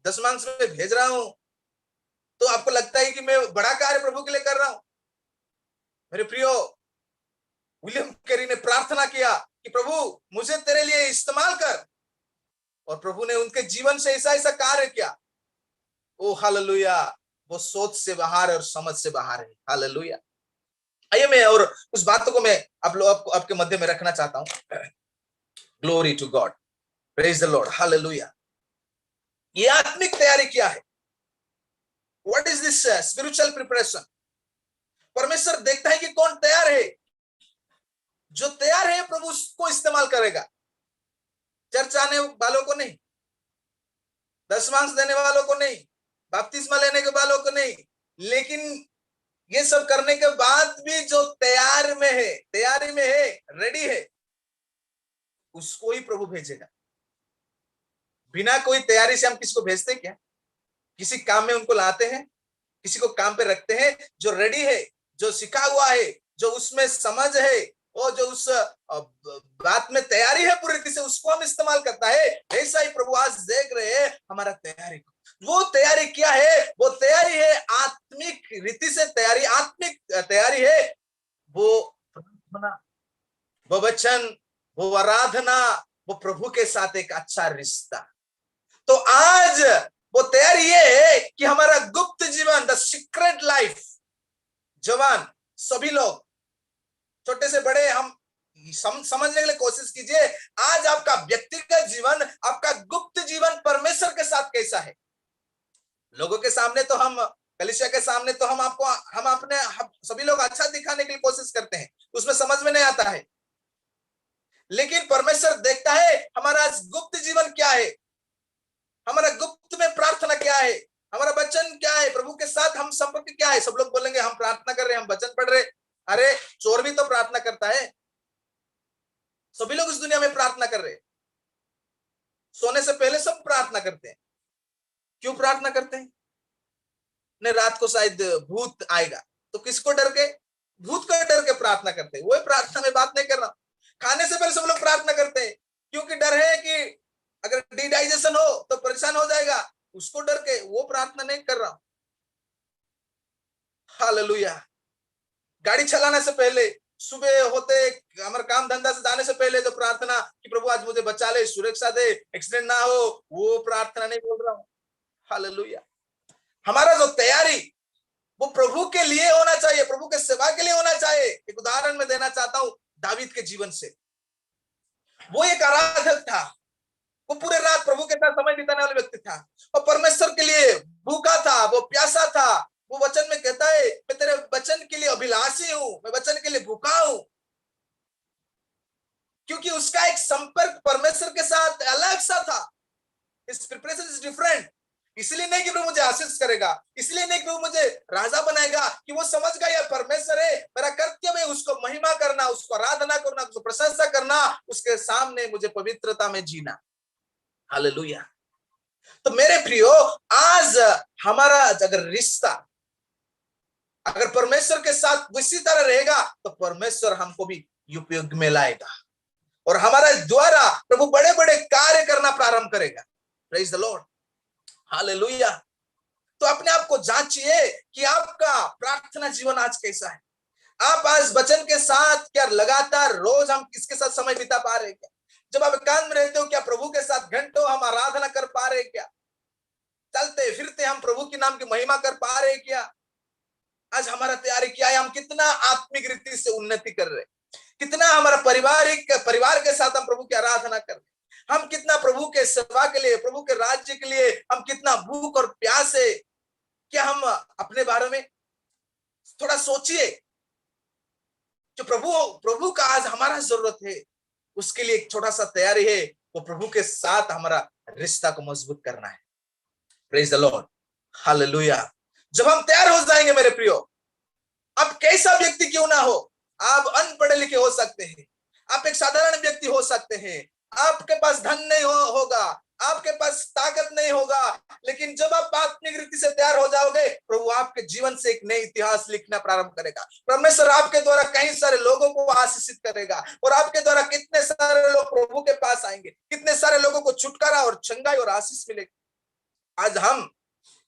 दशमांश में भेज रहा हूं, तो आपको लगता है कि मैं बड़ा कार्य प्रभु के लिए कर रहा हूं। मेरे प्रियो, विलियम केरी ने प्रार्थना किया कि प्रभु मुझे तेरे लिए इस्तेमाल कर, और प्रभु ने उनके जीवन से ऐसा ऐसा कार्य किया। ओ हालेलुया। वो सोच से बाहर और समझ से बाहर है। हालेलुया। आइए मैं और उस बातों को मैं आप लोग आपके मध्य में रखना चाहता हूं। Glory to God, praise the Lord, hallelujah. ये आत्मिक तैयारी क्या है? What is this spiritual preparation? परमेश्वर देखता है कि कौन तैयार है। जो तैयार है प्रभु उसको इस्तेमाल करेगा, चर्च आने वालों को नहीं, दशमांश देने वालों को नहीं, बपतिस्मा लेने के वालों को नहीं, लेकिन ये सब करने के बाद भी जो तैयार में है, तैयारी में है, रेडी है, उसको ही प्रभु भेजेगा। बिना कोई तैयारी से हम किसको भेजते क्या? किसी काम में उनको लाते हैं, किसी को काम पे रखते हैं जो रेडी है, जो सिखा हुआ है, जो उसमें समझ है, और जो उस बात में तैयारी है पूरी रीति से, उसको हम इस्तेमाल करता है। ऐसा ही प्रभु आज देख रहे हैं हमारा तैयारी को। वो तैयारी क्या है? वो तैयारी है आत्मिक रीति से तैयारी, आत्मिक तैयारी है वो प्रार्थना, वो वचन, वो आराधना, वो प्रभु के साथ एक अच्छा रिश्ता। तो आज वो तैयारी ये है कि हमारा गुप्त जीवन, द सीक्रेट लाइफ, जवान सभी लोग, छोटे से बड़े, हम समझने के लिए कोशिश कीजिए। आज आपका व्यक्तिगत जीवन, आपका गुप्त जीवन परमेश्वर के साथ कैसा है? लोगों के सामने तो हम, कलीसिया के सामने तो हम अपने सभी लोग अच्छा दिखाने के लिए कोशिश करते हैं, उसमें समझ में नहीं आता है। लेकिन परमेश्वर देखता है हमारा गुप्त जीवन क्या है, हमारा गुप्त में प्रार्थना क्या है, हमारा वचन क्या है, प्रभु के साथ हम संपर्क क्या है। सब लोग बोलेंगे हम प्रार्थना कर रहे हैं, हम वचन पढ़ रहे। अरे चोर भी तो प्रार्थना करता है। सभी लोग इस दुनिया में प्रार्थना कर रहे हैं। सोने से पहले सब प्रार्थना करते हैं। क्यों प्रार्थना करते हैं? ने रात को शायद भूत आएगा, तो किसको डर के? भूत को डर के प्रार्थना करते हैं। वो प्रार्थना में बात नहीं कर रहा। खाने से पहले सब लोग प्रार्थना करते हैं, क्योंकि डर है कि अगर डिडाइजेशन हो तो परेशान हो जाएगा, उसको डर के वो प्रार्थना नहीं कर रहा। हालेलुया। गाड़ी चलाने से पहले, सुबह होते हमारे काम धंधा से जाने से पहले जो प्रार्थना कि प्रभु आज मुझे बचा ले, सुरक्षा दे, एक्सीडेंट ना हो, वो प्रार्थना नहीं बोल रहा हूं। हालेलुया। हमारा जो तैयारी वो प्रभु के लिए होना चाहिए, प्रभु के सेवा के लिए होना चाहिए। एक उदाहरण मैं देना चाहता हूं दावीद के जीवन से। वो एक आराधक था, वो पूरे रात प्रभु के साथ समय बिताने वाला व्यक्ति था, और परमेश्वर के लिए भूखा था, वो प्यासा था। वो वचन में कहता है मैं तेरे वचन के लिए अभिलाषी हूं, मैं वचन के लिए भूखा हूं, क्योंकि उसका एक संपर्क परमेश्वर के साथ अलग सा था। His preparation is different. इसलिए नहीं कि प्रभु मुझे आशीष करेगा, इसलिए नहीं कि प्रभु मुझे राजा बनाएगा, कि वो समझ गया यह परमेश्वर है, मेरा कर्तव्य है उसको महिमा करना, उसको आराधना करना, उसको प्रशंसा करना, उसके सामने मुझे पवित्रता में जीना। हालेलुया। तो मेरे प्रियो, आज हमारा अगर रिश्ता अगर परमेश्वर के साथ इसी तरह रहेगा तो परमेश्वर हमको भी उपयोग में लाएगा और हमारा द्वारा प्रभु बड़े बड़े कार्य करना प्रारंभ करेगा। Praise the Lord, hallelujah. तो अपने आप को जांचिए कि आपका प्रार्थना जीवन आज कैसा है। आप आज वचन के साथ क्या लगातार रोज हम किसके साथ समय बिता पा रहे हैं क्या? जब आप एकांत में रहते हो क्या प्रभु के साथ घंटों हम आराधना कर पा रहे हैं क्या? चलते फिरते हम प्रभु के नाम की महिमा कर पा रहे हैं क्या? आज हमारा तैयारी क्या है? हम कितना आत्मिक रीति से उन्नति कर रहे हैं, कितना हमारा परिवार के साथ हम प्रभु की आराधना कर रहे हैं, हम कितना प्रभु के सेवा के लिए, प्रभु के राज्य के लिए हम कितना भूख और प्यास है। क्या हम अपने बारे में थोड़ा सोचिए जो प्रभु का आज हमारा जरूरत है, उसके लिए एक छोटा सा तैयारी है, वो प्रभु के साथ हमारा रिश्ता को मजबूत करना है। Praise the Lord, hallelujah. जब हम तैयार हो जाएंगे मेरे प्रियो, आप कैसा व्यक्ति क्यों ना हो, आप अनपढ़े लिखे हो सकते हैं, आप एक साधारण व्यक्ति हो सकते हैं, आपके पास धन नहीं होगा, आपके पास ताकत नहीं होगा, लेकिन जब आप आत्मिक रीति से तैयार हो जाओगे, प्रभु आपके जीवन से एक नई इतिहास लिखना प्रारंभ करेगा। परमेश्वर आपके द्वारा कई सारे लोगों को आशीषित करेगा और आपके द्वारा कितने सारे लोग प्रभु के पास आएंगे, कितने सारे लोगों को छुटकारा और चंगाई और आशीष मिलेगी। आज हम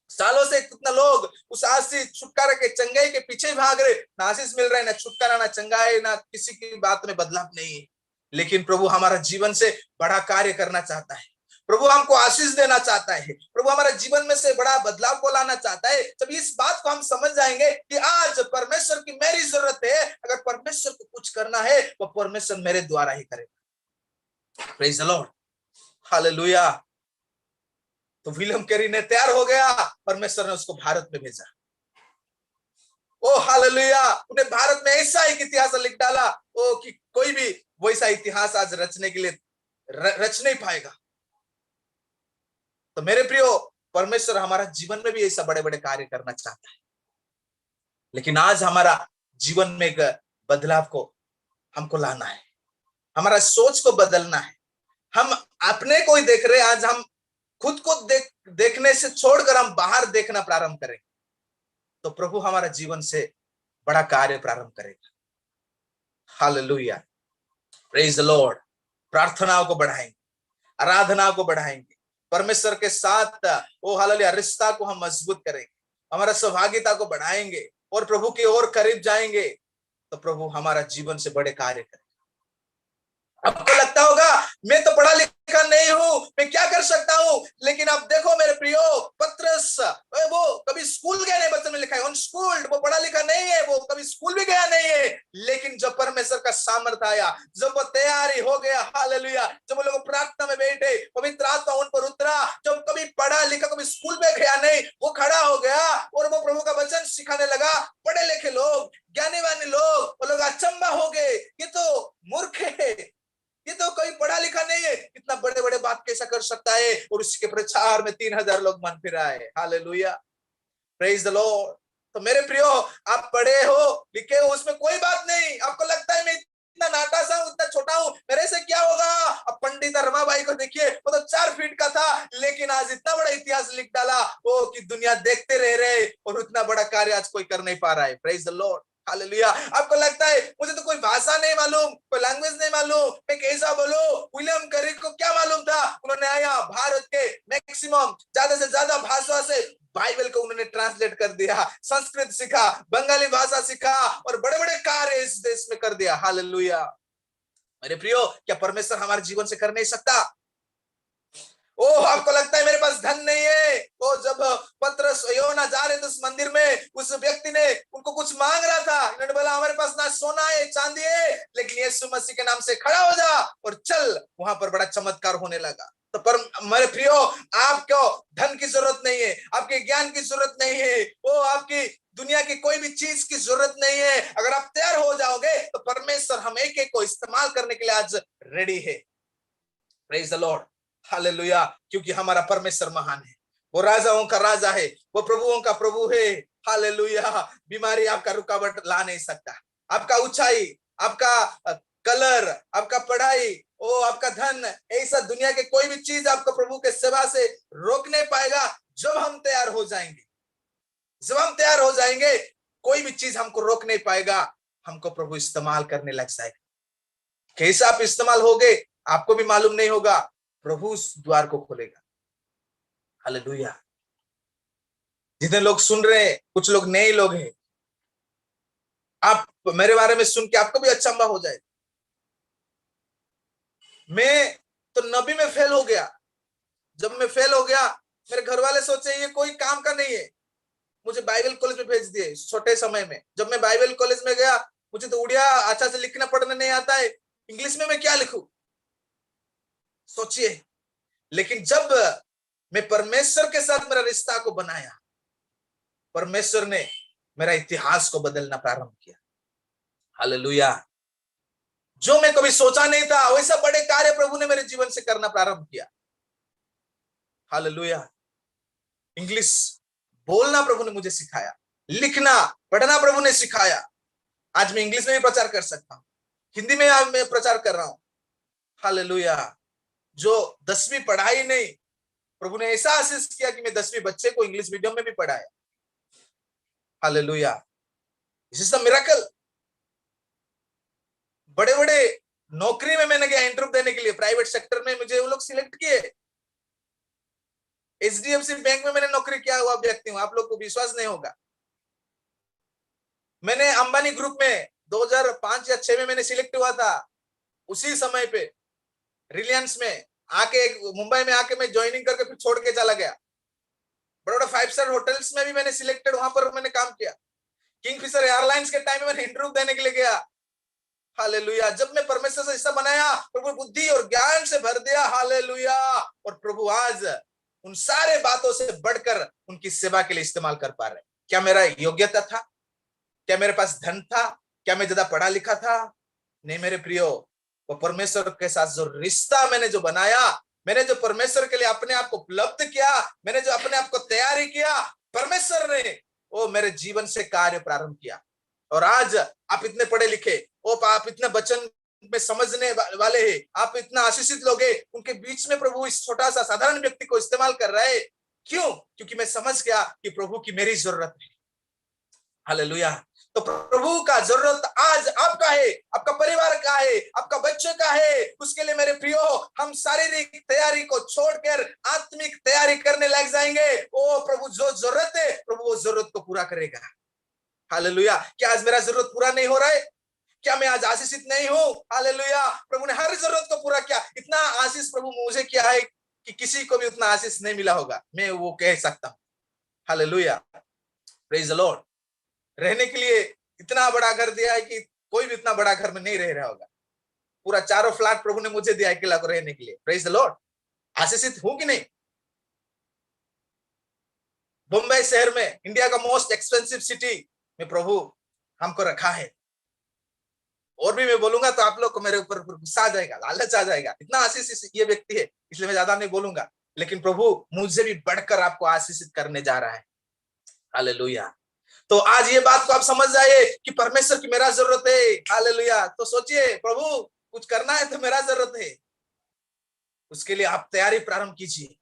सालों से कितना लोग उस आशीष छुटकारा के चंगाई के पीछे भाग रहे, ना आशीष मिल रहा है, ना छुटकारा, ना चंगाई, ना किसी की बात में बदलाव नहीं है। लेकिन प्रभु हमारा जीवन से बड़ा कार्य करना चाहता है, प्रभु हमको आशीष देना चाहता है, प्रभु हमारे जीवन में से बड़ा बदलाव को लाना चाहता है। जब इस बात को हम समझ जाएंगे कि आज परमेश्वर की मेरी जरूरत है, अगर परमेश्वर को कुछ करना है वो परमेश्वर मेरे द्वारा ही करेगा। Praise the Lord, hallelujah. तो विलियम कैरी ने तैयार हो गया, परमेश्वर ने उसको भारत में भेजा। ओ हालेलुया, उन्हें भारत में ऐसा एक इतिहास लिख डाला ओ कि कोई भी वैसा इतिहास आज रचने के लिए रच नहीं पाएगा। तो मेरे प्रियो, परमेश्वर हमारा जीवन में भी ऐसा बड़े बड़े कार्य करना चाहता है, लेकिन आज हमारा जीवन में एक बदलाव को हमको लाना है, हमारा सोच को बदलना है। हम अपने को ही देख रहे, आज हम खुद को देखने से छोड़कर हम बाहर देखना प्रारंभ करें तो प्रभु हमारा जीवन से बड़ा कार्य प्रारंभ करेगा। Hallelujah, praise the Lord. प्रार्थनाओं को बढ़ाएंगे, आराधना को बढ़ाएंगे, परमेश्वर के साथ ओ हालेलुया रिश्ता को हम मजबूत करेंगे, हमारा सहभागिता को बढ़ाएंगे और प्रभु की ओर करीब जाएंगे तो प्रभु हमारा जीवन से बड़े कार्य करेगा। आपको लगता होगा मैं तो पढ़ा लिखा नहीं हूं, मैं क्या कर सकता हूं, लेकिन अब देखो मेरे प्रियो, पत्रस वो कभी स्कूल गया नहीं, बच्चों में लिखा है अनस्कूल्ड, वो पढ़ा लिखा नहीं है, वो कभी स्कूल भी गया नहीं है, लेकिन जब परमेश्वर का सामर्थ्य आया, जब वो तैयारी हो गया, हालेलुया, जब वो लोग प्रार्थना में बैठे, पवित्र आत्मा उन पर उतरा, जब कभी पढ़ा लिखा, कभी स्कूल में गया नहीं, वो खड़ा हो गया और वो प्रभु का वचन सिखाने लगा। पढ़े लिखे लोग, ज्ञानी वानी लोग, वो लोग अचंबा हो गए, ये तो मूर्ख है, ये तो कोई पढ़ा लिखा नहीं है, इतना बड़े बड़े बात कैसा कर सकता है। और उसके प्रचार में 3000 लोग मन फिरा है। Hallelujah, praise the Lord. तो मेरे प्रियो, आप पढ़े हो, लिखे हो, उसमें कोई बात नहीं। आपको लगता है मैं इतना नाटा सा हूं, इतना छोटा हूं, मेरे से क्या होगा। अब पंडित रमाबाई को देखिए, वो तो 4 फीट का था, लेकिन आज इतना बड़ा इतिहास लिख डाला वो कि दुनिया देखते रह रहे और उतना बड़ा कार्य आज कोई कर नहीं पा रहा है। Praise the Lord, hallelujah. आपको लगता है मुझे तो कोई भाषा नहीं मालूम, कोई लैंग्वेज नहीं मालूम, मैं कैसा बोलूं। विलियम कैरी को क्या मालूम था, उन्होंने आया भारत के मैक्सिमम ज्यादा से ज्यादा भाषा से बाइबल को उन्होंने ट्रांसलेट कर दिया, संस्कृत सीखा, बंगाली भाषा सीखा और बड़े बड़े कार्य इस देश में कर दिया। हालेलुया। मेरे प्रियो, क्या परमेश्वर हमारे जीवन से कर नहीं सकता। ओ आपको लगता है मेरे पास धन नहीं है, वो जब पतरस योना जा रहे थे उस मंदिर में, उस व्यक्ति ने उनको कुछ मांग रहा था, इन्होंने बोला हमारे पास ना सोना है चांदी है, लेकिन यीशु मसीह के नाम से खड़ा हो जा और चल। वहां पर बड़ा चमत्कार होने लगा। तो पर मेरे प्रियो, आपको धन की जरूरत नहीं है, आपके ज्ञान की जरूरत नहीं है, वो आपकी दुनिया की कोई भी चीज की जरूरत नहीं है। अगर आप तैयार हो जाओगे तो परमेश्वर हम एक एक को इस्तेमाल करने के लिए आज रेडी है। Praise the Lord, hallelujah. क्योंकि हमारा परमेश्वर महान है, वो राजाओं का राजा है, वो प्रभुओं का प्रभु है। हालेलुया। बीमारी आपका रुकावट ला नहीं सकता। आपका ऊंचाई, आपका कलर, आपका पढ़ाई, ओ आपका धन, ऐसा दुनिया के कोई भी चीज आपको प्रभु के सेवा से रोक नहीं पाएगा। जब हम तैयार हो जाएंगे, जब हम तैयार हो जाएंगे, कोई भी चीज हमको रोक नहीं पाएगा। हमको प्रभु इस्तेमाल करने लग जाएगा। कैसे आप इस्तेमाल होगे आपको भी मालूम नहीं होगा, प्रभु उस द्वार को खोलेगा। हालेलुया। जितने लोग सुन रहे हैं, कुछ लोग नए लोग हैं, आप मेरे बारे में सुन के आपको भी अचंभा हो जाए। मैं तो नबी में फेल हो गया। जब मैं फेल हो गया, मेरे घर वाले सोचे ये कोई काम का नहीं है, मुझे बाइबल कॉलेज में भेज दिए छोटे समय में। जब मैं बाइबल कॉलेज में गया, मुझे तो उड़िया अच्छा से लिखना पढ़ना नहीं आता है, इंग्लिश में मैं क्या लिखूं, सोचिए। लेकिन जब मैं परमेश्वर के साथ मेरा रिश्ता को बनाया, परमेश्वर ने मेरा इतिहास को बदलना प्रारंभ किया। हालेलुया। जो मैं कभी सोचा नहीं था, वैसा बड़े कार्य प्रभु ने मेरे जीवन से करना प्रारंभ किया। हालेलुया। इंग्लिश बोलना प्रभु ने मुझे सिखाया, लिखना पढ़ना प्रभु ने सिखाया। आज मैं इंग्लिश में भी प्रचार कर सकता हूं, हिंदी में आज मैं प्रचार कर रहा हूं। हालेलुया। जो 10वीं पढ़ाई नहीं, प्रभु ने ऐसा आशीष किया कि मैं 10वीं बच्चे को इंग्लिश मीडियम में भी पढ़ाया। Hallelujah. This is the miracle. बड़े बड़े नौकरी में मैंने गया इंटरव्यू देने के लिए, प्राइवेट सेक्टर में मुझे वो लोग सिलेक्ट किए। एचडीएफसी बैंक में मैंने नौकरी किया हुआ व्यक्ति हूं, आप लोग को विश्वास नहीं होगा। मैंने अंबानी ग्रुप में 2005 या 6 में मैंने सिलेक्ट हुआ था। उसी समय पे रिलायंस में आके, मुंबई में आके मैं ज्वाइनिंग करके फिर छोड़ के चला गया। बड़े बड़े 5 स्टार होटल्स में भी मैंने सिलेक्टेड, वहां पर मैंने काम किया। किंगफिशर एयरलाइंस के टाइम में मैंने इंटरव्यू देने के लिए गया। हालेलुया। जब मैं परमेश्वर से हिस्सा बनाया, प्रभु बुद्धि और ज्ञान से भर दिया। हालेलुया। और प्रभु आज उन सारे बातों से बढ़कर उनकी सेवा के लिए इस्तेमाल कर पा रहे। क्या मेरा योग्यता था? क्या मेरे पास धन था? क्या मैं ज्यादा पढ़ा लिखा था? नहीं मेरे प्रियो, वो परमेश्वर के साथ जो रिश्ता मैंने जो बनाया, मैंने जो परमेश्वर के लिए अपने आप को उपलब्ध किया, मैंने जो अपने आप को तैयारी किया, परमेश्वर ने वो मेरे जीवन से कार्य प्रारंभ किया। और आज आप इतने पढ़े लिखे, आप इतने वचन में समझने वाले हैं, आप इतना आशीषित लोग हैं, उनके बीच में प्रभु इस छोटा सा साधारण व्यक्ति को इस्तेमाल कर रहा है। क्यों? क्योंकि मैं समझ गया कि प्रभु की मेरी जरूरत है। हालेलुया। तो प्रभु का जरूरत आज आपका है, आपका परिवार का है, आपका बच्चे का है। उसके लिए मेरे प्रियो, हम शारीरिक तैयारी को छोड़कर आत्मिक तैयारी करने लग जाएंगे। ओ प्रभु जो जरूरत है, प्रभु वो जरूरत को पूरा करेगा। हालेलुया। क्या आज मेरा जरूरत पूरा नहीं हो रहा है? क्या मैं आज आशीषित नहीं हूं? हालेलुया। प्रभु ने हर जरूरत को पूरा किया। इतना आशीष प्रभु मुझे किया है कि किसी को भी उतना आशीष नहीं मिला होगा, मैं वो कह सकता हूं। हालेलुया। Praise the Lord. रहने के लिए इतना बड़ा घर दिया है कि कोई भी इतना बड़ा घर में नहीं रह रहा होगा। पूरा 4 फ्लैट प्रभु ने मुझे दिया अकेला को रहने के लिए। Praise the Lord. आशीषित हूं कि नहीं? मुंबई शहर में, इंडिया का मोस्ट एक्सपेंसिव सिटी में प्रभु हमको रखा है। और भी मैं बोलूंगा तो आप लोग को मेरे ऊपर गुस्सा आ जाएगा, लालच आ जाएगा। इतना आशीष ये व्यक्ति है, इसलिए मैं ज्यादा नहीं बोलूंगा। लेकिन प्रभु मुझे भी बढ़कर आपको आशीषित करने जा रहा है। हालेलुया। तो आज ये बात को आप समझ जाइए कि परमेश्वर की मेरा जरूरत है। हालेलुया। तो सोचिए, प्रभु कुछ करना है तो मेरा जरूरत है, उसके लिए आप तैयारी प्रारंभ कीजिए।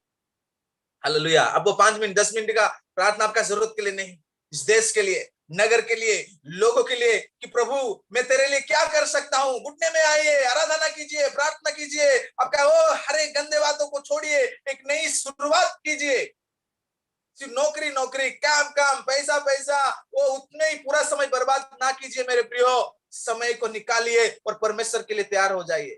हालेलुया। अब वो 5 मिनट 10 मिनट का प्रार्थना आपका जरूरत के लिए नहीं, इस देश के लिए, नगर के लिए, लोगों के लिए, कि प्रभु मैं तेरे लिए क्या कर सकता हूं। घुटने में आइए, आराधना कीजिए, प्रार्थना कीजिए। आपका वो हर एक गंदे बातों को छोड़िए, एक नई शुरुआत कीजिए। सिर्फ नौकरी नौकरी, काम काम, पैसा पैसा, वो उतने ही पूरा समय बर्बाद ना कीजिए मेरे प्रियो। समय को निकालिए और परमेश्वर के लिए तैयार हो जाइए।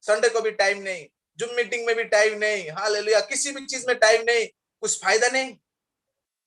संडे को भी टाइम नहीं, जूम मीटिंग में भी टाइम नहीं, हालेलुया, किसी भी चीज में टाइम नहीं, कुछ फायदा नहीं।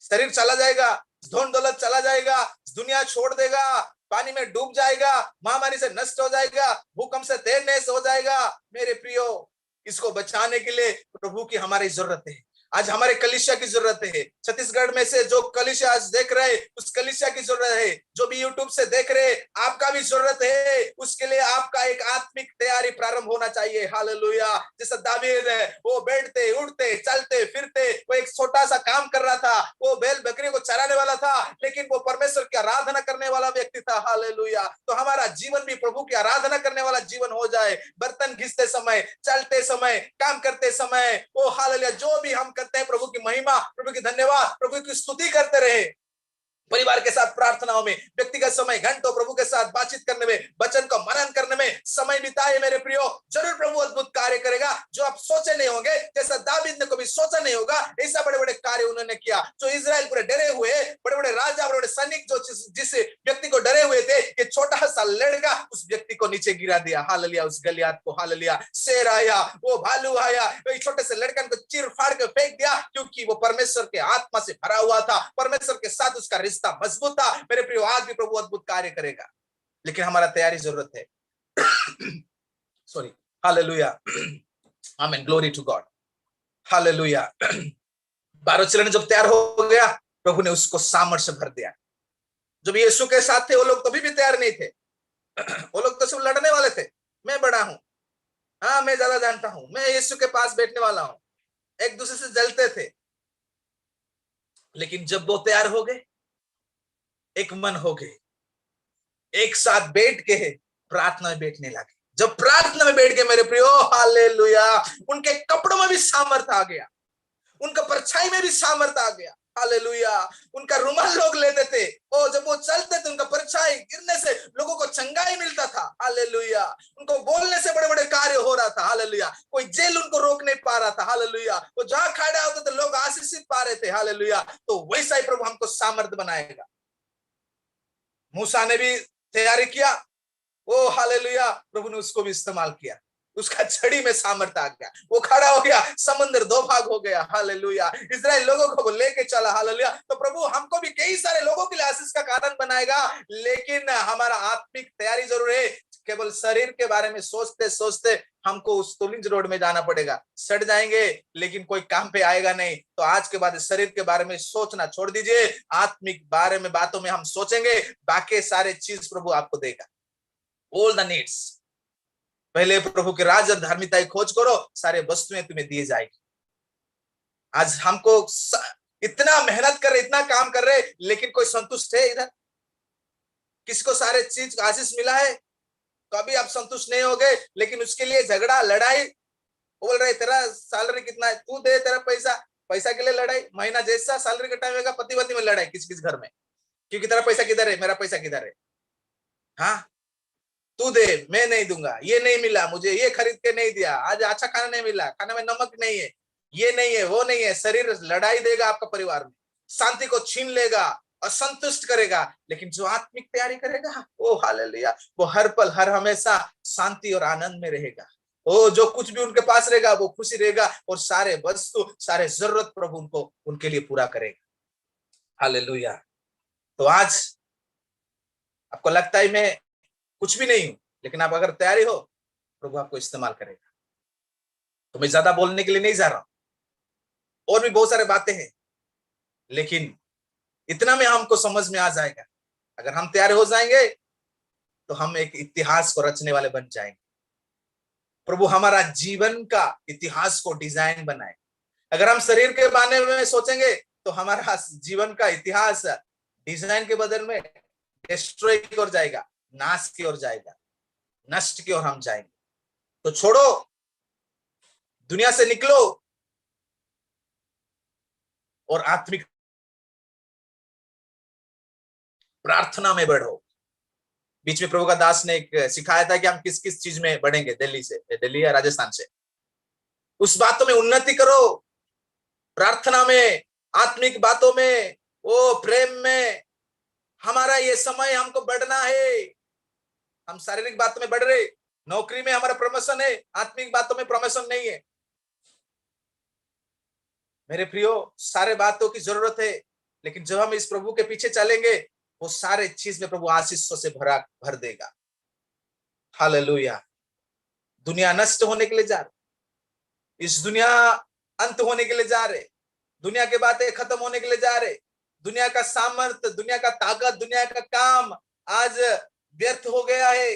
शरीर चला जाएगा, धन दौलत चला जाएगा, दुनिया छोड़ देगा, पानी में डूब जाएगा, महामारी से नष्ट हो जाएगा, भूकंप से तहस नहस हो जाएगा। मेरे प्रियो, इसको बचाने के लिए प्रभु की हमारी जरूरत है। आज हमारे कलीसिया की जरूरत है। छत्तीसगढ़ में से जो कलीसिया आज देख रहे, उस कलीसिया की जरूरत है। जो भी यूट्यूब से देख रहे, आपका भी जरूरत है। उसके लिए आपका एक आत्मिक तैयारी प्रारंभ होना चाहिए। हालेलुया। जैसा दावीद है, वो बैठते उठते चलते फिरते, वो एक छोटा सा काम कर रहा था, वो बैल बकरी को चराने वाला था, लेकिन वो परमेश्वर की आराधना करने वाला व्यक्ति था। हालेलुया। तो हमारा जीवन भी प्रभु की आराधना करने वाला जीवन हो जाए। बर्तन घिसते समय, चलते समय, काम करते समय, ओ हालेलुया, जो भी हम करते हैं प्रभु की महिमा, प्रभु की धन्यवाद, प्रभु की स्तुति करते रहे। परिवार के साथ प्रार्थनाओं में, व्यक्तिगत समय घंटों प्रभु के साथ बातचीत करने में, वचन को मनन करने में समय बिताए मेरे प्रियो, जरूर प्रभु अद्भुत कार्य करेगा जो आप सोचे नहीं होंगे। जैसा दावीद ने कभी सोचा नहीं होगा, ऐसा बड़े बड़े कार्य उन्होंने किया। जो इजराइल पूरे डरे हुए, बड़े बड़े राजा, बड़े बड़े सैनिक जो जिस व्यक्ति को डरे हुए थे, ये छोटा सा लड़का उस व्यक्ति को नीचे गिरा दिया। हालेलुया। उस गलियात को, हालेलुया, शेर आया, वो भालू आया, वो छोटे से लड़कन को चीर फाड़ के फेंक दिया, क्योंकि वो परमेश्वर के आत्मा से भरा हुआ था। परमेश्वर के साथ उसका रिश्ता मजबूत था। मेरे प्रिय, आज भी प्रभु अद्भुत कार्य करेगा, लेकिन हमारा तैयारी जरूरत है। Sorry. Hallelujah. Amen. Glory to God. Hallelujah. 12 चरण जब तैयार हो गया, प्रभु ने उसको सामर्थ्य भर दिया। जब यीशु के साथ थे, वो लोग कभी भी तैयार नहीं थे। वो लोग तो सिर्फ लड़ने वाले थे। मैं बड़ा हूं, हाँ मैं ज्यादा जानता हूं, मैं यीशु के पास बैठने वाला हूं। एक दूसरे से जलते थे। लेकिन जब वो तैयार हो गए, एक मन हो गए, एक साथ बैठ के प्रार्थना में बैठने लगे। जब प्रार्थना में बैठ गए मेरे प्रियो, हालेलुया, उनके कपड़ों में भी सामर्थ आ गया, उनका परछाई में भी सामर्थ आ गया। हालेलुया। उनका रुमाल लोग लेते थे, और जब वो चलते थे, उनका परछाई गिरने से लोगों को चंगाई मिलता था। हालेलुया। उनको बोलने से बड़े बड़े कार्य हो रहा था। हालेलुया। कोई जेल उनको रोक नहीं पा रहा था। हालेलुया। वो जहां खड़ा होते थे, लोग आशीषित पा रहे थे। हालेलुया। तो वैसा ही प्रभु हमको सामर्थ बनाएगा। मूसा ने भी तैयारी किया, ओ हालेलुया, प्रभु ने उसको भी इस्तेमाल किया। उसका छड़ी में सामर्थ आ गया, वो खड़ा हो गया, समुद्र दो भाग हो गया। हालेलुया। इजराइल लोगों को वो लेके चला। हालेलुया। तो प्रभु हमको भी कई सारे लोगों के लिए आशीष का कारण बनाएगा, लेकिन हमारा आत्मिक तैयारी जरूर है। केवल शरीर के बारे में सोचते सोचते हमको उस तुलिंज रोड में जाना पड़ेगा, सड़ जाएंगे, लेकिन कोई काम पे आएगा नहीं। तो आज के बाद शरीर के बारे में सोचना छोड़ दीजिए, आत्मिक बारे में बातों में हम सोचेंगे, बाकी सारे चीज प्रभु आपको देगा। ऑल द नीड्स, पहले प्रभु के राज और धार्मिकता की खोज करो, सारे वस्तुएं तुम्हें दिए जाएगी। आज हमको इतना मेहनत कर रहे, इतना काम कर रहे, लेकिन कोई संतुष्ट है इधर? किसको सारे चीज का आशीष मिला है? कभी आप संतुष्ट नहीं हो गए, लेकिन उसके लिए झगड़ा लड़ाई। बोल रहे तेरा सैलरी कितना है, तू दे, तेरा पैसा, पैसा के लिए लड़ाई। महीना जैसा सैलरी का टाइम होगा, पति पत्नी में लड़ाई किस किस घर में, क्योंकि तेरा पैसा किधर है, मेरा पैसा किधर है। हाँ, तू दे, मैं नहीं दूंगा, ये नहीं मिला मुझे, ये खरीद के नहीं दिया, आज अच्छा खाना नहीं मिला, खाने में नमक नहीं है, ये नहीं है, वो नहीं है। शरीर लड़ाई देगा आपका परिवार में, शांति को छीन लेगा, असंतुष्ट करेगा। लेकिन जो आत्मिक तैयारी करेगा, वो हालेलुया, वो हर पल हर हमेशा शांति और आनंद में रहेगा। वो जो कुछ भी उनके पास रहेगा, वो खुशी रहेगा, और सारे वस्तु, सारे जरूरत प्रभु उनको उनके लिए पूरा करेगा। हालेलुया। तो आज आपको लगता है मैं कुछ भी नहीं हूं, लेकिन आप अगर तैयारी हो, प्रभु आपको इस्तेमाल करेगा। तो मैं ज्यादा बोलने के लिए नहीं जा रहा हूं, और भी बहुत सारे बातें हैं, लेकिन इतना में हमको समझ में आ जाएगा। अगर हम तैयार हो जाएंगे, तो हम एक इतिहास को रचने वाले बन जाएंगे। प्रभु हमारा जीवन का इतिहास को डिजाइन बनाए। अगर हम शरीर के बारे में सोचेंगे, तो हमारा जीवन का इतिहास डिजाइन के बदल में डिस्ट्रॉय की ओर जाएगा, नाश की ओर जाएगा, नष्ट की ओर हम जाएंगे। तो छोड़ो, दुनिया से निकलो और आत्मिक प्रार्थना में बढ़ो। बीच में प्रभु का दास ने एक सिखाया था कि हम किस किस चीज में बढ़ेंगे, दिल्ली या राजस्थान से। उस बातों में उन्नति करो, प्रार्थना में, आत्मिक बातों में, ओ प्रेम में। हमारा ये समय हमको बढ़ना है। हम शारीरिक बातों में बढ़ रहे, नौकरी में हमारा प्रमोशन है, आत्मिक बातों में प्रमोशन नहीं है। मेरे प्रियो, सारे बातों की जरूरत है, लेकिन जब हम इस प्रभु के पीछे चलेंगे, वो सारे चीज में प्रभु आशीषों से भर देगा। हालेलुया। दुनिया नष्ट होने के लिए जा रही, इस दुनिया अंत होने के लिए जा रहे, दुनिया की बातें खत्म होने के लिए जा रहे, दुनिया का सामर्थ्य, दुनिया का ताकत, दुनिया का काम आज व्यर्थ हो गया है।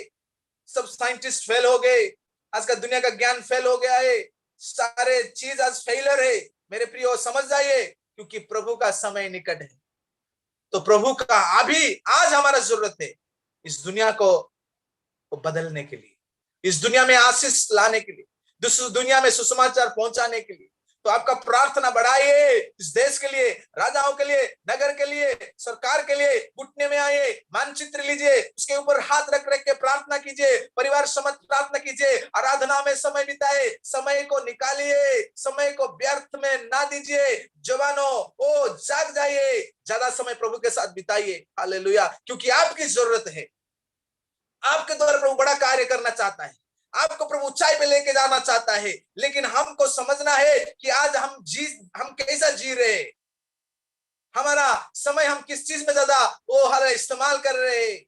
सब साइंटिस्ट फेल हो गए, आज का दुनिया का ज्ञान फेल हो गया है, सारे चीज आज फेलियर है। मेरे प्रियो समझ जाइए, क्योंकि प्रभु का समय निकट है। तो प्रभु का अभी आज हमारा जरूरत है इस दुनिया को बदलने के लिए, इस दुनिया में आशीष लाने के लिए, दूसरी दुनिया में सुसमाचार पहुंचाने के लिए। तो आपका प्रार्थना बढ़ाइए, इस देश के लिए, राजाओं के लिए, नगर के लिए, सरकार के लिए घुटने में आइए, मानचित्र लीजिए, उसके ऊपर हाथ रख रख के प्रार्थना कीजिए, परिवार समझ प्रार्थना कीजिए, आराधना में समय बिताए, समय को निकालिए, समय को व्यर्थ में ना दीजिए। जवानों, ओ जाग जाइए, ज्यादा समय प्रभु के साथ बिताइए। हालेलुया, क्योंकि आपकी जरूरत है। आपके द्वारा प्रभु बड़ा कार्य करना चाहता है, आपको प्रभु ऊंचाई पे लेके जाना चाहता है, लेकिन हमको समझना है कि आज हम कैसा जी रहे हैं, हमारा समय हम किस चीज में ज्यादा वो हर इस्तेमाल कर रहे हैं।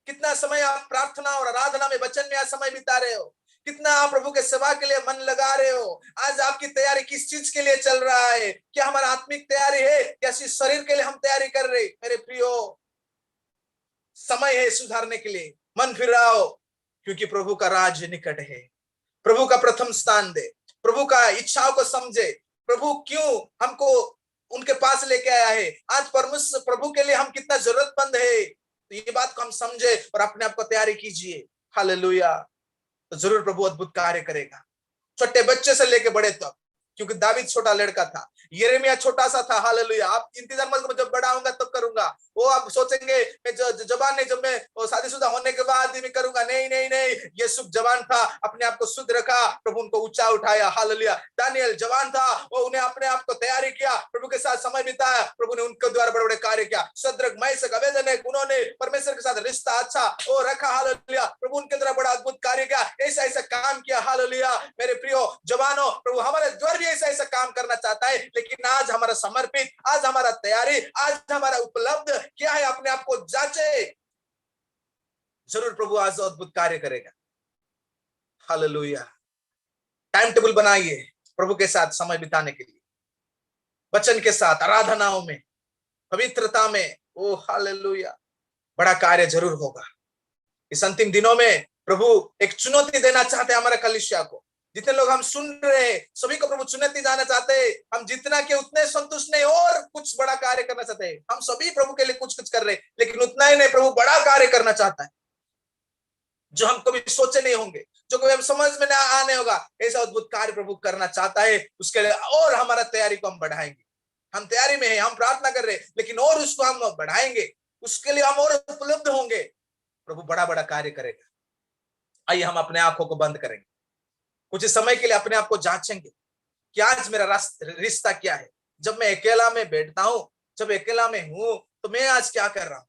कितना समय आप प्रार्थना और आराधना में, वचन में आज समय बिता रहे हो, कितना आप प्रभु के सेवा के लिए मन लगा रहे हो। आज आपकी तैयारी किस चीज के लिए चल रहा है? क्या हमारा आत्मिक तैयारी है या सिर्फ शरीर के लिए हम तैयारी कर रहे? मेरे प्रियो, समय है सुधारने के लिए, मन फिराओ, क्योंकि प्रभु का राज्य निकट है। प्रभु का प्रथम स्थान दे, प्रभु का इच्छाओं को समझे, प्रभु क्यों हमको उनके पास लेके आया है, आज परमेश्वर प्रभु के लिए हम कितना जरूरतमंद है, तो ये बात को हम समझे और अपने आप को तैयारी कीजिए। हालेलुया, तो जरूर प्रभु अद्भुत कार्य करेगा, छोटे बच्चे से लेके बड़े तक, क्योंकि दावीद छोटा लड़का था, यिर्मयाह छोटा सा था। हालेलुया, आप इंतजार मत करो जब बड़ा होऊंगा तब करूंगा, वो आप सोचेंगे मैं जवान नहीं, जब मैं शादीशुदा होने के बाद ही मैं करूंगा। नहीं नहीं नहीं, ये शुभ जवान था, अपने आप को शुद्ध रखा, प्रभु उनको ऊंचा उठाया। हालेलुया, दानियल जवान था, वो उन्हें अपने आप को तैयारी किया, प्रभु के साथ समय बिताया, प्रभु ने उनके द्वारा बड़े बड़े कार्य किया। शद्रक, मेशक, अबेदनगो, उन्होंने परमेश्वर के साथ रिश्ता अच्छा वो रखा। हालेलुया, प्रभु उनके द्वारा बड़ा अद्भुत कार्य किया, ऐसा ऐसा काम किया। हालेलुया, मेरे प्रियो जवानों, प्रभु हमारे द्वारा भी ऐसा ऐसा काम करना चाहता है, लेकिन आज हमारा समर्पित, आज हमारा तैयारी, आज हमारा उपलब्ध क्या है, अपने आप को जांचे। जरूर प्रभु आज अद्भुत कार्य करेगा। हालेलुया, टाइम टेबल बनाइए प्रभु के साथ समय बिताने के लिए, वचन के साथ, आराधनाओं में, पवित्रता में। ओ हालेलुया, बड़ा कार्य जरूर होगा। इस अंतिम दिनों में प्रभु एक चुनौती देना चाहते हैं हमारे कलीसिया को। जितने लोग हम सुन रहे हैं, सभी को प्रभु चुनौती जाना चाहते हैं। हम जितना के उतने संतुष्ट नहीं, और कुछ बड़ा कार्य करना चाहते हैं। हम सभी प्रभु के लिए कुछ कुछ कर रहे हैं, लेकिन उतना ही नहीं, प्रभु बड़ा कार्य करना चाहता है, जो हम कभी सोचे नहीं होंगे, जो कभी हम समझ में ना आने होगा। ऐसा अद्भुत कार्य प्रभु करना चाहता है। उसके लिए और हमारा तैयारी को हम बढ़ाएंगे। हम तैयारी में है, हम प्रार्थना कर रहे हैं, लेकिन और उसको हम बढ़ाएंगे, उसके लिए हम और उपलब्ध होंगे। प्रभु बड़ा बड़ा कार्य करेगा। आइए हम अपने आंखों को बंद करेंगे, कुछ समय के लिए अपने आप को जांचेंगे कि आज मेरा रिश्ता क्या है। जब मैं अकेला में बैठता हूं, जब अकेला में हूं, तो मैं आज क्या कर रहा हूं?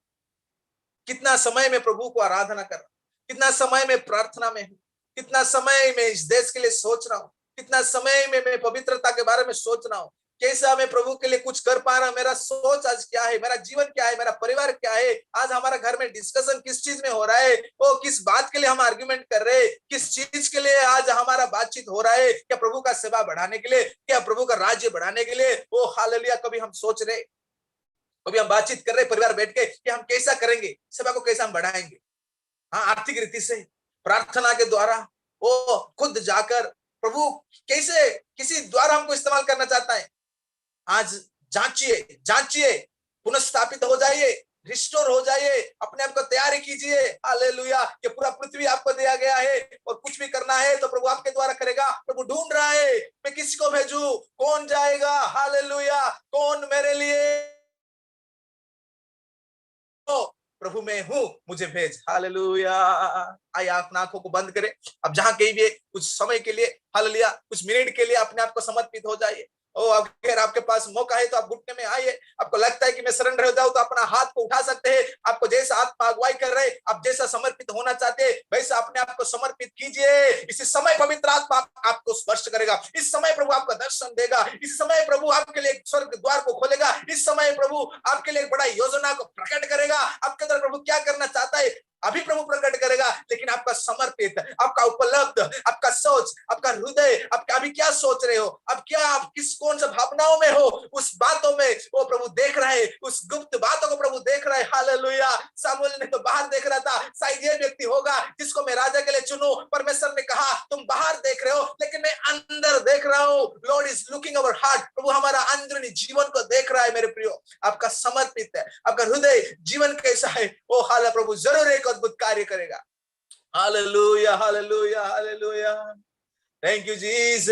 कितना समय में प्रभु को आराधना कर रहा हूं? कितना समय में प्रार्थना में हूं? कितना समय में इस देश के लिए सोच रहा हूं? कितना समय में मैं पवित्रता के बारे में सोच रहा हूं? कैसा मैं प्रभु के लिए कुछ कर पा रहा हूं? मेरा सोच आज क्या है? मेरा जीवन क्या है? मेरा परिवार क्या है? आज हमारा घर में डिस्कशन किस चीज में हो रहा है? वो किस बात के लिए हम आर्ग्यूमेंट कर रहे हैं? किस चीज के लिए आज हमारा बातचीत हो रहा है? क्या प्रभु का सेवा बढ़ाने के लिए? क्या प्रभु का राज्य बढ़ाने के लिए? वो हालेलुया, कभी हम सोच रहे, कभी हम बातचीत कर रहे परिवार बैठ के कि हम कैसा करेंगे, सेवा को कैसा हम बढ़ाएंगे। हाँ, आर्थिक रीति से, प्रार्थना के द्वारा, वो खुद जाकर प्रभु कैसे किसी द्वारा हमको इस्तेमाल करना चाहता है। आज जांचिए, जांचिए, पुनर्स्थापित हो जाइए, रिस्टोर हो जाइए, अपने आप को तैयारी कीजिए। हालेलुया, कि पूरा पृथ्वी आपको दिया गया है और कुछ भी करना है तो प्रभु आपके द्वारा करेगा। प्रभु ढूंढ रहा है, मैं किसी को भेजूं, कौन जाएगा? हालेलुया, कौन मेरे लिए? प्रभु मैं हूं, मुझे भेज। हालेलुया, आइए अपना आंखों को बंद करें। अब जहां कहीं भी कुछ समय के लिए, हालेलुया, कुछ मिनट के लिए अपने आप को समर्पित हो जाइए। अगर आपके पास मौका है तो आप घुटने में आइए। आपको लगता है कि मैं सरेंडर हो जाऊं, तो अपना हाथ को उठा सकते हैं। आपको जैसा आत्मा अगुवाई कर रहे, आप जैसा समर्पित होना चाहते हैं, वैसा अपने आप को समर्पित कीजिए। इसी समय पवित्र आत्मा आपको स्पर्श करेगा। इस समय प्रभु आपका दर्शन देगा। इस समय प्रभु आपके लिए एक स्वर्ग द्वार को खोलेगा। इस समय प्रभु आपके लिए एक बड़ा योजना को प्रकट करेगा। आपके अंदर प्रभु क्या करना चाहता है, अभी प्रभु प्रकट करेगा, लेकिन आपका समर्पित, आपका उपलब्ध, आपका सोच, आपका हृदय, आपका अभी क्या सोच रहे हो, अब क्या आप किस कौन सा भावनाओं में हो, उस बातों में वो प्रभु देख रहा है, उस गुप्त बातों को प्रभु देख रहा है। हालेलुया। सामुएल ने तो बाहर देख रहा था, शायद ये व्यक्ति होगा जिसको मैं राजा के लिए चुनूं। परमेश्वर ने कहा तुम बाहर देख रहे हो, लेकिन मैं अंदर देख रहा हूं। Lord is looking our heart. प्रभु हमारा अंदरूनी जीवन को देख रहा है। मेरे प्रियो, आपका समर्पित है, आपका हृदय जीवन कैसा है, ओ हाल प्रभु जरूर एक अद्भुत कार्य करेगा। Hallelujah, hallelujah, hallelujah. Thank you Jesus.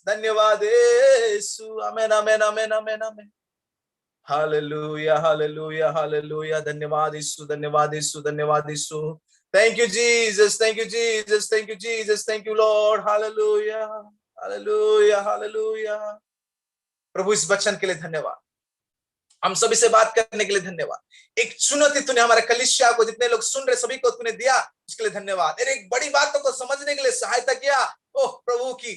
धन्यवाद यीशु। Amen, amen, amen, amen, amen. Hallelujah, hallelujah, hallelujah. धन्यवाद यीशु, धन्यवाद यीशु, धन्यवाद यीशु। Thank you Jesus, thank you Jesus, thank you Jesus, thank you Lord. Hallelujah, hallelujah, hallelujah. प्रभु इस वचन के लिए धन्यवाद, हम सभी से बात करने के लिए धन्यवाद। एक चुनौती तूने हमारे कलीसिया को, जितने लोग सुन रहे सभी को तूने दिया, उसके लिए धन्यवाद। एक बड़ी बातों को समझने के लिए सहायता किया। ओह प्रभु की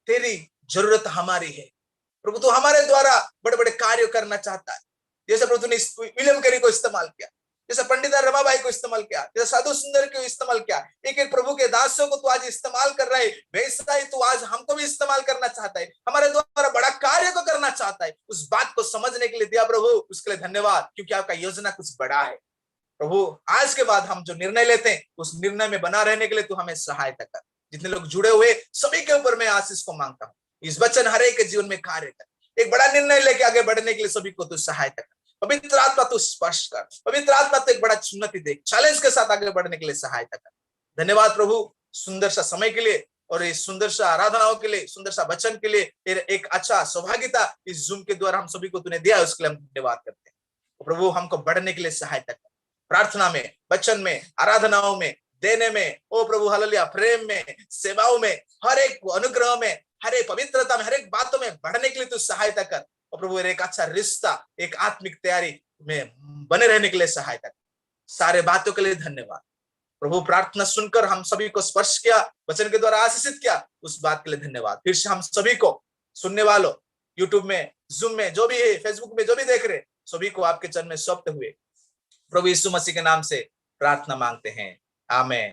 तेरी जरूरत हमारी है। प्रभु तू हमारे द्वारा बड़े बड़े कार्य करना चाहता है। जैसे प्रभु तूने विलियम कैरी को इस्तेमाल किया, जैसे पंडित रमाबाई को इस्तेमाल किया, जैसे साधु सुंदर को इस्तेमाल किया, एक एक प्रभु के दासों को तू आज इस्तेमाल कर रहा है, वैसा ही तू आज हमको भी इस्तेमाल करना चाहता है, हमारे द्वारा बड़ा कार्य को करना चाहता है। उस बात को समझने के लिए दिया प्रभु, उसके लिए धन्यवाद, क्योंकि आपका योजना कुछ बड़ा है। प्रभु आज के बाद हम जो निर्णय लेते हैं, उस निर्णय में बना रहने के लिए तू हमें सहायता कर। जितने लोग जुड़े हुए सभी के ऊपर मैं आशीष को मांगता हूँ। इस वचन हर एक के जीवन में कार्य कर। एक बड़ा निर्णय लेके आगे बढ़ने के लिए सभी को तू सहायता कर। पवित्र आत्मा तू स्पर्श कर। पवित्र आत्मा तो एक बड़ा चुनौती दे, चैलेंज के साथ आगे बढ़ने के लिए सहायता कर। धन्यवाद प्रभु सुंदर सा समय के लिए, और इस सुंदर सा आराधनाओं के लिए, सुंदर सा वचन के लिए, एक अच्छा सौभाग्यता इस जूम के द्वारा हम सभी को तूने दिया, उसके लिए हम धन्यवाद करते हैं। प्रभु हमको बढ़ने के लिए सहायता कर, प्रार्थना में, वचन में, आराधनाओं में, देने में, ओ प्रभु हालेलुया, प्रेम में, सेवाओं में, हर एक अनुग्रह में, हर एक पवित्रता में, हर एक बातों में बढ़ने के लिए तू सहायता कर। और प्रभु एक अच्छा रिश्ता, एक आत्मिक तैयारी में बने रहने के लिए सहायता कर। सारे बातों के लिए धन्यवाद प्रभु। प्रार्थना सुनकर हम सभी को स्पर्श किया, वचन के द्वारा आशीषित किया, उस बात के लिए धन्यवाद। फिर से हम सभी को, सुनने वालों, यूट्यूब में, जूम में जो भी है, फेसबुक में जो भी देख रहे, सभी को आपके चरण में सौंपते हुए प्रभु यीशु मसीह के नाम से प्रार्थना मांगते हैं, आमीन।